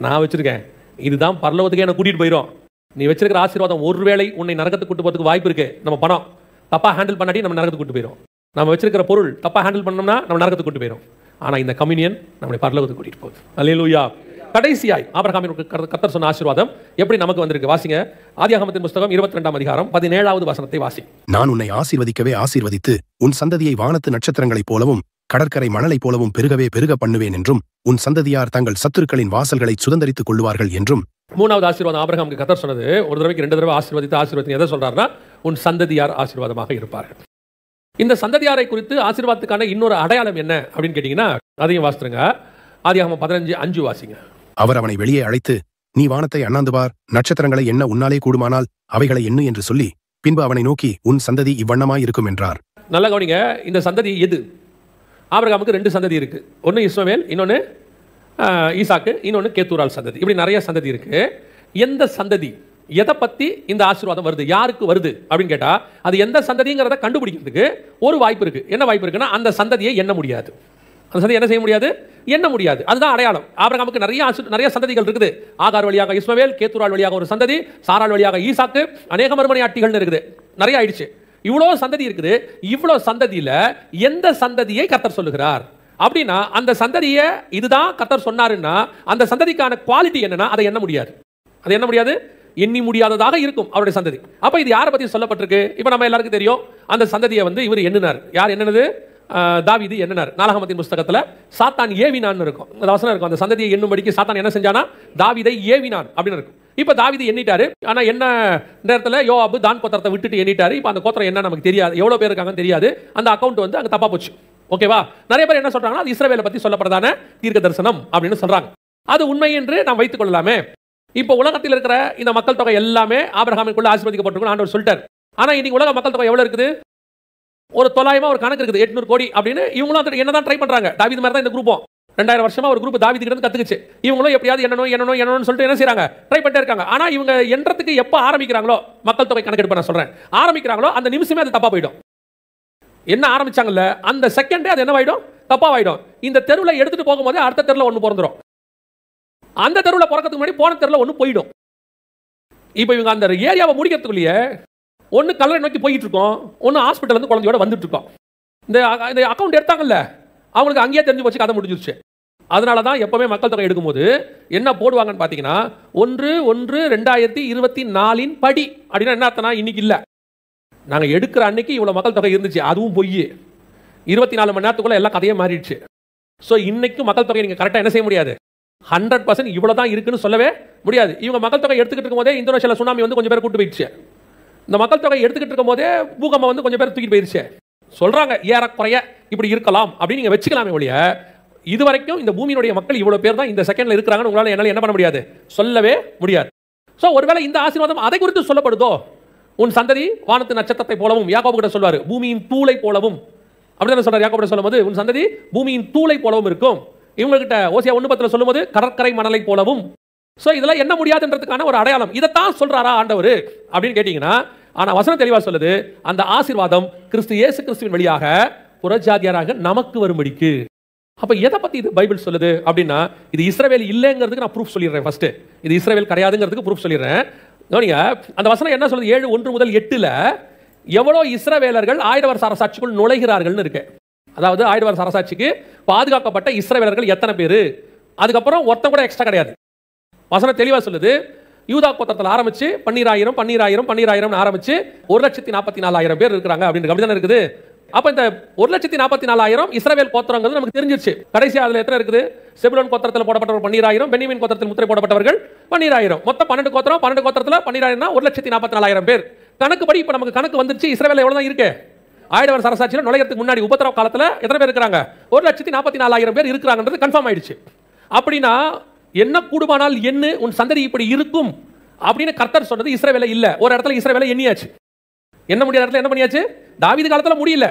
நான் வச்சிருக்கேன். இதுதான் பரலோகத்துக்கே என்ன கூட்டிட்டு போயிடும். நீ வச்சிருக்கிற ஆசீர்வாதம் ஒருவேளை உன்னை நரகத்துக்கு கூட்டு போறதுக்கு வாய்ப்பு இருக்கு. நம்ம பணம் தப்பா ஹேண்டில் பண்ணாட்டி நம்ம நரகத்துக்கு கூட்டு போயிடும். நம்ம வச்சிருக்கிற பொருள் தப்பா ஹேண்டில் பண்ணோம்னா நம்ம நரகத்துக்கு கூட்டு போயிடும். ஆனா இந்த கம்யூனியன் நம்மளை பரலோகத்துக்கு கூட்டிட்டு போகுது. அல்லேலூயா. கடைசியாய் ஆபிரகாமிற்கு கர்த்தர் சொன்ன ஆசீர்வாதம் எப்படி நமக்கு வந்திருக்கு? வாசிங்க. ஆதியாகமத்தின் புத்தகம் 22ஆம் அதிகாரம் 17வது வசனத்தை வாசி. நான் உன்னை ஆசீர்வதிக்கவே ஆசீர்வதித்து உன் சந்ததியை வானத்து நட்சத்திரங்களைப் போலவும் கடற்கரை மணலைப் போலவும் பெருகவே பெருக பண்ணுவேன் என்றும் உன் சந்ததியார் தங்கள் சத்துருக்களின் வாசல்களை சுதந்தரித்துக் கொள்வார்கள் என்றும். 3வது ஆசீர்வாதம் ஆபிரகாமுக்கு கர்த்தர் சொன்னது. ஒரு தடவைக்கு 2 தடவை ஆசீர்வதித்து எதை சொல்றாருன்னா, உன் சந்ததியார் ஆசீர்வாதமாக இருப்பார்கள். இந்த சந்ததியாரை குறித்து ஆசீர்வாதத்துக்கான இன்னொரு அடையாளம் என்ன அப்படின்னு கேட்டீங்கன்னா, அதையும் வாசித்துருங்க. ஆதியாகமம் 15:5 வாசிங்க. அவர் அவனை வெளியே அழைத்து, நீ வானத்தை அண்ணாந்து பார், நட்சத்திரங்களை எண்ண உன்னாலே கூடுமானால் அவைகளை எண்ணு என்று சொல்லி, பின்பு அவனை நோக்கி, உன் சந்ததி இவ்வண்ணமாய் இருக்கும் என்றார். நல்ல கவனிங்க. இந்த சந்ததி எது? ஆபிரகாமுக்கு 2 சந்ததி இருக்கு. ஒன்னு இஸ்மவேல், இன்னொன்னு ஈசாக்கு, இன்னொன்னு கேத்தூரால் சந்ததி. இப்படி நிறைய சந்ததி இருக்கு. எந்த சந்ததி, எதை பத்தி இந்த ஆசீர்வாதம் வருது, யாருக்கு வருது அப்படின்னு கேட்டா, அது எந்த சந்ததிங்கிறத கண்டுபிடிக்கிறதுக்கு ஒரு வாய்ப்பு இருக்கு. என்ன வாய்ப்பு இருக்குன்னா, அந்த சந்ததியை எண்ண முடியாது. அந்த சந்ததி என்ன செய்ய முடியாது? எண்ண முடியாது. அதுதான் அடையாளம். ஆபிரகாமுக்கு நிறைய சந்ததிகள் இருக்குது. ஆகார் வழியாக இஸ்மவேல், கேத்துரால் வழியாக ஒரு சந்ததி, சாரால் வழியாக ஈசாக்கு, அநேக மறுமனையாட்டிகள் இருக்குது. நிறைய ஆயிடுச்சு. இவ்வளவு சந்ததி இருக்குது. இவ்வளவு சந்ததியில எந்த சந்ததியை கர்த்தர் சொல்லுகிறார் அப்படின்னா, அந்த சந்ததியை இதுதான் கர்த்தர் சொன்னாருன்னா அந்த சந்ததிக்கான குவாலிட்டி என்னன்னா அதை எண்ண முடியாது. அது என்ன முடியாது? எண்ணி முடியாததாக இருக்கும் அவருடைய சந்ததி. அப்ப இது யாரை பத்தி சொல்லப்பட்டிருக்கு? இப்ப நம்ம எல்லாருக்கும் தெரியும். அந்த சந்ததியை இவர் எண்ணினார். யார் என்னது? தாவீது எண்ணினார். நாளாகமத்தின் புஸ்தகத்துல சாத்தான் ஏவினான் இருக்கும். அந்த வசனம் இருக்கும். அந்த சந்ததியை எண்ணும்படிக்கு சாத்தான் என்ன செஞ்சானா? தாவீதை ஏவினான் அப்படின்னு இருக்கும். இப்ப தாவீது எண்ணிட்டாரு. ஆனா என்ன நேரத்துல யோவாபு தான் கோத்திரத்தை விட்டுட்டு எண்ணிட்டாரு. இப்ப அந்த கோத்திரம் என்ன நமக்கு தெரியாது, எவ்வளவு பேர் இருக்காங்கன்னு தெரியாது. அந்த அக்கவுண்ட் அங்க தப்பா போச்சு. ஓகேவா? நிறைய பேர் என்ன சொல்றாங்கன்னா அது இஸ்ரவேலை பத்தி சொல்லப்படுறதான தீர்க்க தரிசனம் அப்படின்னு சொல்றாங்க. அது உண்மை என்று நாம் வைத்துக் கொள்ளலாமே. இப்போ உலகத்தில் இருக்கிற இந்த மக்கள் தொகை எல்லாமே ஆபிரகாமுக்குள்ள ஆசீர்வதிக்கப்பட்டிருக்கும் ஆண்டவர் சொல்லிட்டார். ஆனா இன்னைக்கு உலக மக்கள் தொகை எவ்வளவு இருக்குது? ஒரு 900 ஒரு கணக்கு இருக்குது, 800 கோடி அப்படின்னு. இவங்களும் என்னதான் ட்ரை பண்றாங்க. தாவீது மாதிரி தான் இந்த குரூப்பும் 2000 வருஷமா ஒரு குரூப் தாவீது கிட்ட கத்துக்குச்சு. இவங்களும் எப்படியாவது என்னன்னு சொல்லிட்டு என்ன செய்றாங்க? ட்ரை பண்ணிட்டே இருக்காங்க. ஆனா இவங்க எண்றதுக்கு எப்ப ஆரம்பிக்கிறாங்களோ, மக்கள் தொகை கணக்கெடுப்பு நான் சொல்றேன், ஆரம்பிக்கிறாங்களோ அந்த நிமிஷமே அது தப்பா போயிடும். என்ன ஆரம்பிச்சாங்கல்ல அந்த செகண்டே அது என்னவாயிடும்? தப்பாவாயிடும். இந்த தெருவில் எடுத்துட்டு போகும்போது அடுத்த தெருவில் ஒன்று பிறந்துடும். அந்த தெருவில் பிறக்கிறதுக்கு முன்னாடி போன தெருவில் ஒன்று போயிடும். இப்போ இவங்க அந்த ஏரியாவை முடிக்கிறதுக்குள்ளேயே ஒன்று கல்லறை நோக்கி போயிட்டு இருக்கோம், ஒன்று ஹாஸ்பிட்டல் வந்து குழந்தையோட வந்துட்டு இருக்கோம். இந்த அக்கௌண்ட் எடுத்தாங்கல்ல அவங்களுக்கு அங்கேயே தெரிஞ்சு போச்சு, கதை முடிஞ்சிருச்சு. அதனால தான் எப்பவுமே மக்கள் தொகை எடுக்கும்போது என்ன போடுவாங்கன்னு பார்த்தீங்கன்னா 1/1/2024 படி அப்படின்னா என்ன அர்த்தம்னா இன்னைக்கு இல்லை, நாங்கள் எடுக்கிற அன்னைக்கு இவ்வளோ மக்கள் தொகை இருந்துச்சு, அதுவும் பொய். 24 மணி நேரத்துக்குள்ள எல்லாம் கதையே மாறிடுச்சு. ஸோ இன்னைக்கு மக்கள் தொகை நீங்கள் கரெக்டாக என்ன செய்ய முடியாது, 100% இவ்வளோ தான் இருக்குன்னு சொல்லவே முடியாது. இவங்க மக்கள் தொகை எடுத்துக்கிட்டு இருக்கும் போதே இந்தோனேஷியாவில் சுனாமி வந்து கொஞ்சம் பேர் கூட்டு போயிடுச்சு. இந்த மக்கள் தொகை எடுத்துக்கிட்டு இருக்கும் போதே பூகம்பம் வந்து கொஞ்சம் பேர் தூக்கிட்டு போயிடுச்சு. சொல்றாங்க ஏறக்குறைய இப்படி இருக்கலாம் அப்படின்னு நீங்க வச்சுக்கலாமே ஒழிய, இதுவரைக்கும் இந்த பூமியினுடைய மக்கள் இவ்வளவு பேர் தான் இந்த செகண்ட்ல இருக்கிறாங்கன்னு உங்களால என்னால என்ன பண்ண முடியாது, சொல்லவே முடியாது. ஸோ ஒருவேளை இந்த ஆசீர்வாதம் அதை குறித்து சொல்லப்படுதோ, உன் சந்ததி வானத்து நட்சத்திரத்தை போலவும், யாக்கோபு கிட்ட சொல்வாரு பூமியின் தூளை போலவும், அப்படிதான் சொல்றாரு. யாக்கோபு கிட்ட சொல்லும்போது உன் சந்ததி பூமியின் தூளை போலவும் இருக்கும். இவங்க கிட்ட ஓசியா 1:10 சொல்லும்போது கடற்கரை மணலை போலவும். ஸோ இதெல்லாம் என்ன முடியாதுன்றதுக்கான ஒரு அடையாளம். இதைத்தான் சொல்றாரா ஆண்டவர் அப்படின்னு கேட்டீங்கன்னா, ஆனா வசனம் தெளிவா சொல்லுது, அந்த ஆசீர்வாதம் கிறிஸ்து இயேசு கிறிஸ்துவின் வழியாக புறஜாதியாராக நமக்கு வரும்படிக்கு. அப்ப எதை பத்தி இது பைபிள் சொல்லுது அப்படின்னா, இது இஸ்ரவேல் இல்லைங்கிறதுக்கு நான் ப்ரூஃப் சொல்லிடுறேன். ஃபர்ஸ்ட் இது இஸ்ரவேல் கிடையாதுங்கிறதுக்கு ப்ரூஃப் சொல்லிடுறேன். கவனிங்க, அந்த வசனம் என்ன சொல்லுது? 7:1 முதல் 8ல எவ்வளவு இஸ்ரவேலர்கள் 1000 வருஷ அரசாட்சிக்குள் நுழைகிறார்கள்னு இருக்கு. அதாவது 1000 வருஷ அரசாட்சிக்கு பாதுகாக்கப்பட்ட இஸ்ரவேலர்கள் எத்தனை பேரு, அதுக்கப்புறம் ஒருத்தன் கூட எக்ஸ்ட்ரா கிடையாது. வசனம் தெளிவா சொல்லுது, யூதா கோத்திரத்தில் ஆரம்பிச்சு 12000 ஆரம்பிச்சு 1,44,000 பேர் இருக்கிறாங்க அப்படின்னு அப்படிதானே இருக்குது. அப்ப இந்த 1,44,000 இஸ்ரவேல் கோத்திரங்கிறது நமக்கு தெரிஞ்சிருச்சு. கடைசி அதுல எத்தனை இருக்குது? செபுலோன் கோத்திரத்தில் போடப்பட்டவர் 12,000, பென்யமீன் கோத்திரத்தில் முத்திரை போடப்பட்டவர்கள் 12,000, மொத்தம் 12 கோத்திரம். 12 கோத்திரத்தில் 12,000 1,44,000 பேர். கணக்குப்படி இப்ப நமக்கு கணக்கு வந்துருச்சு. இஸ்ரவேல் எவ்வளவு தான் இருக்கு? 1000 வருஷ அரசாட்சியில் நுழையறதுக்கு முன்னாடி உபத்திரவ காலத்துல எத்தனை பேர் இருக்காங்க? 1,44,000 பேர் இருக்கிறாங்கன்றது கன்ஃபார்ம் ஆயிடுச்சு. அப்படின்னா என்ன கூடுமானால் என்ன உன் சந்ததி இப்படி இருக்கும் அப்படின்னு கர்த்தர் சொன்னது இஸ்ரவேல இல்ல. ஒரு இடத்துல இஸ்ரவேல எண்ணியாச்சு. என்ன முடியாத இடத்துல என்ன பண்ணியாச்சு? தாவீது காலத்துல முடியல,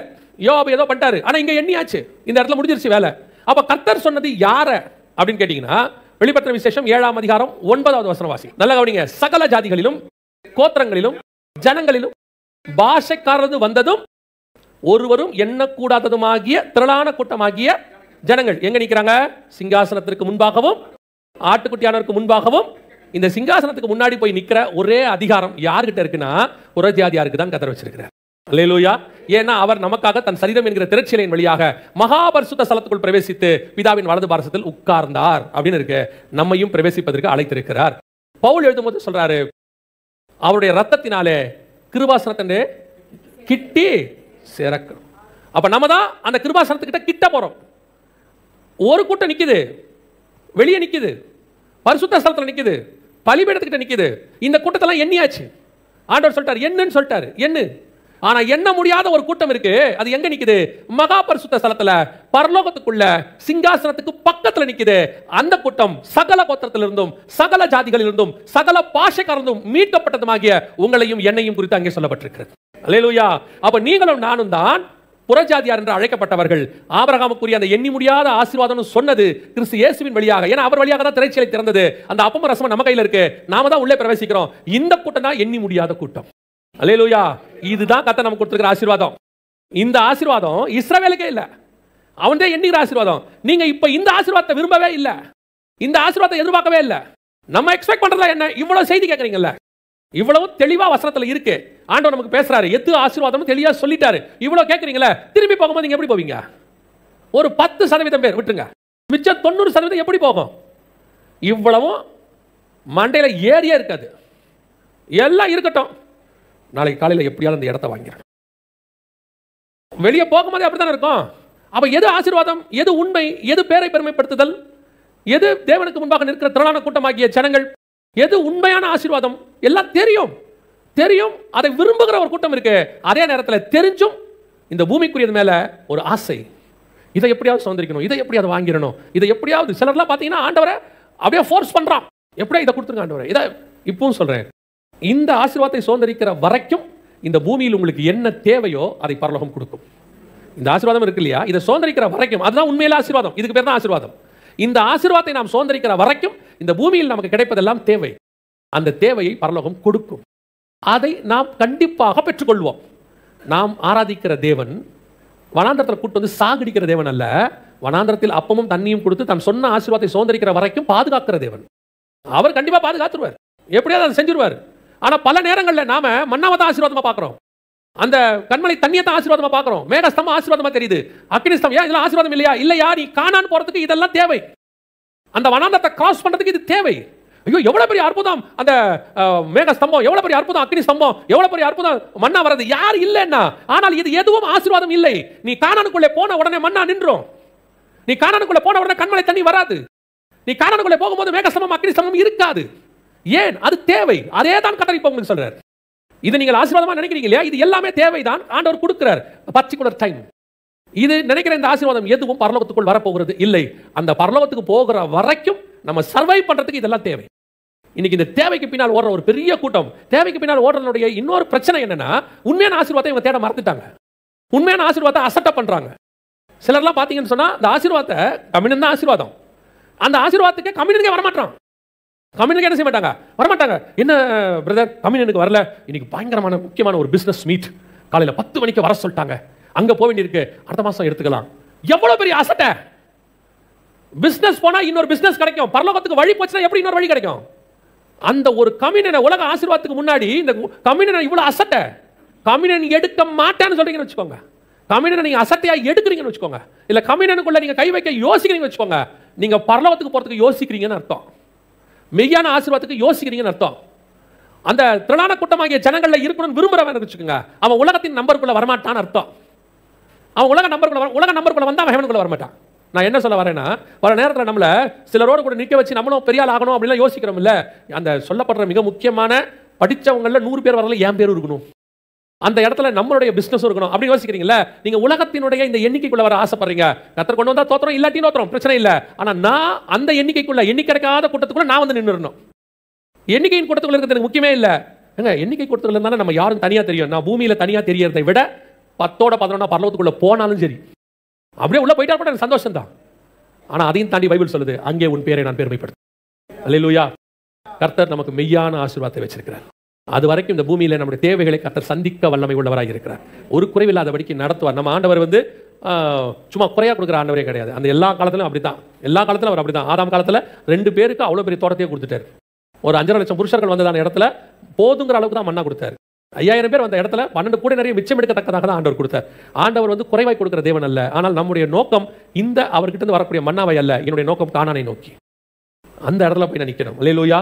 யோவாபு ஏதோ பண்ணிட்டாரு, ஆனா இங்க எண்ணியாச்சு. இந்த இடத்துல முடிஞ்சிருச்சு வேலை. அப்ப கர்த்தர் சொன்னது யார அப்படின்னு கேட்டீங்கன்னா, வெளிப்படுத்தின விசேஷம் 7ஆம் அதிகாரம் 9வது வசனம் வாசி. நல்லா கவனிங்க. சகல ஜாதிகளிலும் கோத்திரங்களிலும் ஜனங்களிலும் பாஷைக்காரது வந்ததும் ஒருவரும் எண்ணக்கூடாததுமாகிய திரளான கூட்டமாகிய ஜனங்கள் எங்க நிக்கிறாங்க? சிங்காசனத்திற்கு முன்பாகவும் ஆட்டுக்குட்டியானவருக்கு முன்பாகவும். இந்த சிங்காசனத்துக்கு முன்னாடி போய் நிக்கிற ஒரே அதிகாரம் யார்கிட்ட இருக்குன்னா புறஜாதியாருக்கு தான் கர்த்தர் வச்சிருக்கிறார். அல்லேலூயா. ஏன்னா அவர் நமக்காக தன் சரீரம் என்கிற திரைச்சீலையின் வழியாக மகா பரிசுத்த ஸ்தலத்துக்குள் பிரவேசித்து பிதாவின் வலது பாரசத்தில் உட்கார்ந்தார் அப்படின்னு இருக்கு. நம்மையும் பிரவேசிப்பதற்கு அழைத்திருக்கிறார். பவுல் எழுதும்போது சொல்றாரு, அவருடைய ரத்தத்தினாலே கிருபாசனத்தை கிட்டி சேர்க்கணும். அப்ப நம்ம தான் அந்த கிருபாசனத்துக்கிட்ட கிட்ட போறோம். ஒரு கூட்டம் நிக்குது, வெளியே நிக்குது, பரிசுத்த ஸ்தலத்துல நிக்குது, பலிபீடத்துக்கிட்ட நிக்குது. இந்த கூட்டத்தெல்லாம் எண்ணியாச்சு. ஆண்டவர் சொல்லிட்டார் என்னன்னு சொல்லிட்டாரு, எண்ணு. ஆனா எண்ண முடியாத ஒரு கூட்டம் இருக்கு. அது எங்க நிக்குது? மகா பரிசுத்த ஸ்தலத்துல பரலோகத்துக்குள்ள சிங்காசனத்துக்கு பக்கத்துல நிக்குது. அந்த கூட்டம் சகல கோத்திரத்திலிருந்தும் சகல ஜாதிகளிலிருந்தும் சகல பாஷைக்காரந்தும் மீட்கப்பட்டதுமாகிய உங்களையும் என்னையும் குறித்து அங்கே சொல்லப்பட்டிருக்கிறது. அல்லேலூயா. அப்ப நீங்களும் நானும் தான் புறஜாதியார் என்று அழைக்கப்பட்டவர்கள். ஆபிரகாமுக்குரிய அந்த எண்ணி முடியாத ஆசீர்வாதம் சொன்னது கிறிஸ்து இயேசுவின் வழியாக. ஏன்னா அவர் வழியாக தான் திரைச்சீலை திறந்தது. அந்த அப்பம் ரசம் நம்ம கையில இருக்கு. நாம தான் உள்ளே பிரவேசிக்கிறோம். இந்த கூட்டம் தான் எண்ணி முடியாத கூட்டம். அல்லேலூயா. இதுதான் கர்த்தர் நமக்கு கொடுத்திருக்கிற ஆசீர்வாதம். இந்த ஆசீர்வாதம் இஸ்ரவேலுக்கே இல்ல, அவன் தான் எண்ணிற ஆசீர்வாதம். நீங்க இப்ப இந்த ஆசீர்வாதத்தை விரும்பவே இல்லை, இந்த ஆசீர்வாதத்தை எதிர்பார்க்கவே இல்லை. நம்ம எக்ஸ்பெக்ட் பண்றதா என்ன? இவ்வளவு செய்தி கேட்கறீங்கல்ல, இவ்வளவு தெளிவா வசனத்துல இருக்கு, ஆண்டவர் நமக்கு பேசுறாரு, எது ஆசீர்வாதம் தெளிவா சொல்லிட்டாரு. இவ்வளவு கேட்கறீங்களா, திரும்பி போகும்போது நீங்க எப்படி போவீங்க? ஒரு 10% பேர் விட்டுருங்க, மிச்சம் 90% எப்படி போகும்? இவ்வளவும் மண்டையில ஏறியே இருக்காது. எல்லாம் இருக்கட்டும், நாளைக்கு காலையில் எப்படியாவது அந்த இடத்த வாங்கிறேன். வெளியே போகும்போதே அப்படித்தானே இருக்கும். அப்ப எது ஆசீர்வாதம், எது உண்மை, எது பேரை பெருமைப்படுத்துதல், எது தேவனுக்கு முன்பாக நிற்கிற திரளான கூட்டமாகிய ஜனங்கள், எது உண்மையான ஆசீர்வாதம் எல்லாம் தெரியும். தெரியும், அதை விரும்புகிற ஒரு கூட்டம் இருக்கு. அதே நேரத்தில் தெரிஞ்சும் இந்த பூமிக்குரியது மேல ஒரு ஆசை, இதை எப்படியாவது சுதந்திரிக்கணும், இதை எப்படியாவது வாங்கிடணும், இதை எப்படியாவது. சிலர்லாம் பார்த்தீங்கன்னா ஆண்டவரை அப்படியே ஃபோர்ஸ் பண்றான், எப்படியா இதை கொடுத்துருங்க ஆண்டவரை. இதை இப்பவும் சொல்றேன், இந்த ஆசீர்வாதத்தை சுதந்திரிக்கிற வரைக்கும் இந்த பூமியில் உங்களுக்கு என்ன தேவையோ அதை பரலோகம் கொடுக்கும். இந்த ஆசீர்வாதம் இருக்கு இல்லையா, இதை சுதந்திரிக்கிற வரைக்கும் அதுதான் உண்மையில ஆசீர்வாதம். இதுக்கு பேர் தான் ஆசீர்வாதம். இந்த ஆசீர்வாதத்தை நாம் சுதந்திரிக்கிற வரைக்கும் இந்த பூமியில் நமக்கு கிடைப்பதெல்லாம் தேவை. அந்த தேவையை பரலோகம் கொடுக்கும். அதை நாம் கண்டிப்பாக பெற்றுக்கொள்வோம். நாம் ஆராதிக்கிற தேவன் வனாந்தரத்தில் கூட்டு வந்து சாகடிக்கிற தேவன் அல்ல. வனாந்தரத்தில் அப்பமும் தண்ணியும் கொடுத்து தன் சொன்ன ஆசீர்வாதத்தை சுதந்திரிக்கிற வரைக்கும் பாதுகாக்கிற தேவன். அவர் கண்டிப்பா பாதுகாத்துருவார், எப்படியாவது அதை செஞ்சிருவார். ஆனா பல நேரங்களில் நாம மன்னாவத ஆசீர்வாதமா பார்க்கிறோம், அந்த கண்மலை தண்ணியத்தை ஆசீர்வாதமா பார்க்கிறோம், மேகஸ்தம்பம் ஆசீர்வாதமா தெரியுது, அக்னிஸ்தம்பம். ஏன் இதெல்லாம் ஆசீர்வாதம் இல்லையா? இல்லையா, நீ கானான் போறதுக்கு இதெல்லாம் தேவை. அந்த வனாந்தரத்தை கிராஸ் பண்றதுக்கு இது தேவை. ஐயோ எவ்வளவு பெரிய அற்புதம் அந்த மேகஸ்தம்பம், எவ்வளவு பெரிய அற்புதம் அக்னி ஸ்தம்பம், எவ்வளவு பெரிய அற்புதம் மன்னா வரது. யார் இல்லைன்னா, ஆனால் இது எதுவும் ஆசீர்வாதம் இல்லை. நீ கானானுக்குள்ளே போன உடனே மன்னா நின்றோம், நீ கானானுக்குள்ளே போன உடனே கண்மலை தண்ணி வராது, நீ கானானுக்குள்ளே போகும்போது மேகஸ்தம்பம் அக்னி ஸ்தம்பம் இருக்காது. ஏன்? அது தேவை. அதே தான் கர்த்தர் இப்ப உங்களுக்கு சொல்றார். இது நீங்கள் ஆசீர்வாதமா நினைக்கிறீங்க இல்லையா, இது எல்லாமே தேவைதான், ஆண்டவர் கொடுக்கிறார் பர்టిక్యులர் டைம். இது நினைக்கிற இந்த ஆசீர்வாதம் எதுவும் பரலோகத்துக்குள் வரப்போகிறது இல்லை. அந்த பரலோகத்துக்கு போகிற வரைக்கும் நம்ம சர்வைவ் பண்றதுக்கு இதெல்லாம் தேவை. இன்னைக்கு இந்த தேவைக்கு பின்னால் ஓடுற ஒரு பெரிய கூட்டம், தேவைக்கு பின்னால் ஓடுறதுடைய இன்னொரு பிரச்சனை என்னன்னா, உண்மையான ஆசீர்வாதத்தை இவங்க தேட மறந்துட்டாங்க. உண்மையான ஆசீர்வாதத்தை அசட்டை பண்றாங்க. சிலர்லாம் பாத்தீங்கன்னு சொன்னா, இந்த ஆசீர்வாதத்தை கம்யூனியன் தான் ஆசீர்வாதம், அந்த ஆசீர்வாதத்துக்கு கம்யூனியனுக்கே வரமாட்டான். கம்யூனியனுக்கு என்ன செய்ய மாட்டாங்க, வரமாட்டாங்க. என்ன பிரதர் கம்யூனியனுக்கு வரல, இன்னைக்கு பயங்கரமான முக்கியமான ஒரு பிசினஸ் மீட், காலையில் 10 மணிக்கு வர சொல்லிட்டாங்க, அங்க போக வேண்டியிருக்கு, அடுத்த மாசம் எடுத்துக்கலாம். எவ்வளவு பெரிய அசட்டை! பிசினஸ் போனா இன்னொரு பிசினஸ் கிடைக்கும், பரலோகத்துக்கு வழி போச்சுன்னா எப்படி இன்னொரு வழி கிடைக்கும்? அந்த ஒரு கம்யூனியனை உலக ஆசீர்வாதத்துக்கு முன்னாடி இந்த கம்யூனியனை இவ்வளவு அசட்டை, கம்யூனியன் எடுக்க மாட்டேன்னு சொல்றீங்கன்னு வச்சுக்கோங்க, கம்யூனியனை நீங்க அசட்டையா எடுக்கிறீங்கன்னு வச்சுக்கோங்க, இல்ல கம்யூனியனுக்குள்ள நீங்க கை வைக்க யோசிக்கிறீங்கன்னு வச்சுக்கோங்க, நீங்க பரலோகத்துக்கு போறதுக்கு யோசிக்கிறீங்கன்னு அர்த்தம். மெய்யான ஆசீர்வாதத்துக்கு யோசிக்கிறீங்கன்னு அர்த்தம். அந்த திரளான கூட்டமாகிய ஜனங்கள்ல இருக்கணும்னு விரும்புறவன் வச்சுக்கோங்க, அவன் உலகத்தின் நம்பருக்குள்ள வரமாட்டான்னு அர்த்தம். அவன் உலக நம்பருக்குள்ள வந்தா அவன் ஹெவனுக்குள்ள வரமாட்டான். நான் என்ன சொல்ல வரேன்னா, வர நேரத்தில் நம்மள சிலரோடு கூட நிற்க வச்சு நம்மளும் பெரிய ஆள் ஆகணும் அப்படிலாம் யோசிக்கிறோம் இல்ல. அந்த சொல்லப்படுற மிக முக்கியமான படிச்சவங்கள 100 பேர் வரல, என் பேர் இருக்கணும், அந்த இடத்துல நம்மளுடைய பிசினஸ் இருக்கணும் அப்படி யோசிக்கிறீங்களா? நீங்க உலகத்தினுடைய இந்த எண்ணிக்கைக்குள்ள வர ஆசைப்படுறீங்க. கர்த்தர் கொண்டு வந்தா தோத்திரம், இல்லாட்டி தோத்திரம், பிரச்சனை இல்ல. ஆனா நான் அந்த எண்ணிக்கைக்குள்ள, எண்ணிக்கை கிடைக்காத கூட்டத்துக்குள்ள நான் வந்து நின்னுறணும். எண்ணிக்கையின் கூட்டத்துக்குள்ள இருக்கிறது எனக்கு முக்கியமே இல்ல. எண்ணிக்கை கூட்டத்துக்குள்ள இருந்தாலும் நம்ம யாரும் தனியா தெரியும். நான் பூமியில தனியா தெரியறதை விட 10ஓட 11 பரலோகத்துக்குள்ள போனாலும் சரி, அப்படியே உள்ள போயிட்டா கூட எனக்கு சந்தோஷம் தான். ஆனா அதையும் தாண்டி பைபிள் சொல்லுது, அங்கே உன் பேரை நான் பெருமைப்படுத்தும். அல்லேலூயா. கர்த்தர் நமக்கு மெய்யான ஆசீர்வாதத்தை வச்சிருக்கிறார். அது வரைக்கும் இந்த பூமியில நம்முடைய தேவைகளை கர்த்தர் சந்திக்க வல்லமை உள்ளவராக இருக்கிறார். ஒரு குறைவில்லாதபடிக்கு நடத்துவார். நம்ம ஆண்டவர் வந்து சும்மா குறையா கொடுக்குற ஆண்டவரே கிடையாது. அந்த எல்லா காலத்திலும் அப்படித்தான், எல்லா காலத்திலும் அவர் அப்படித்தான். ஆதாம் காலத்துல 2 பேருக்கு அவ்வளவு பெரிய தோட்டத்தையே கொடுத்துட்டார். ஒரு 5.5 லட்சம் புருஷர்கள் வந்ததான இடத்துல போதுங்கிற அளவுக்கு தான் மண்ணா கொடுத்தார். 5000 பேர் வந்த இடத்துல 12 கூட நிறைய மிச்சம் எடுக்கத்தக்கதாக தான் ஆண்டவர் கொடுத்தார். ஆண்டவர் வந்து குறைவாய் கொடுக்கிற தேவன் அல்ல. ஆனால் நம்முடைய நோக்கம் இந்த அவர்கிட்ட இருந்து வரக்கூடிய மன்னாவை அல்ல, என்னுடைய நோக்கம் கானானை நோக்கி. அந்த இடத்துல போய் நான் நிற்கணும். அல்லேலூயா.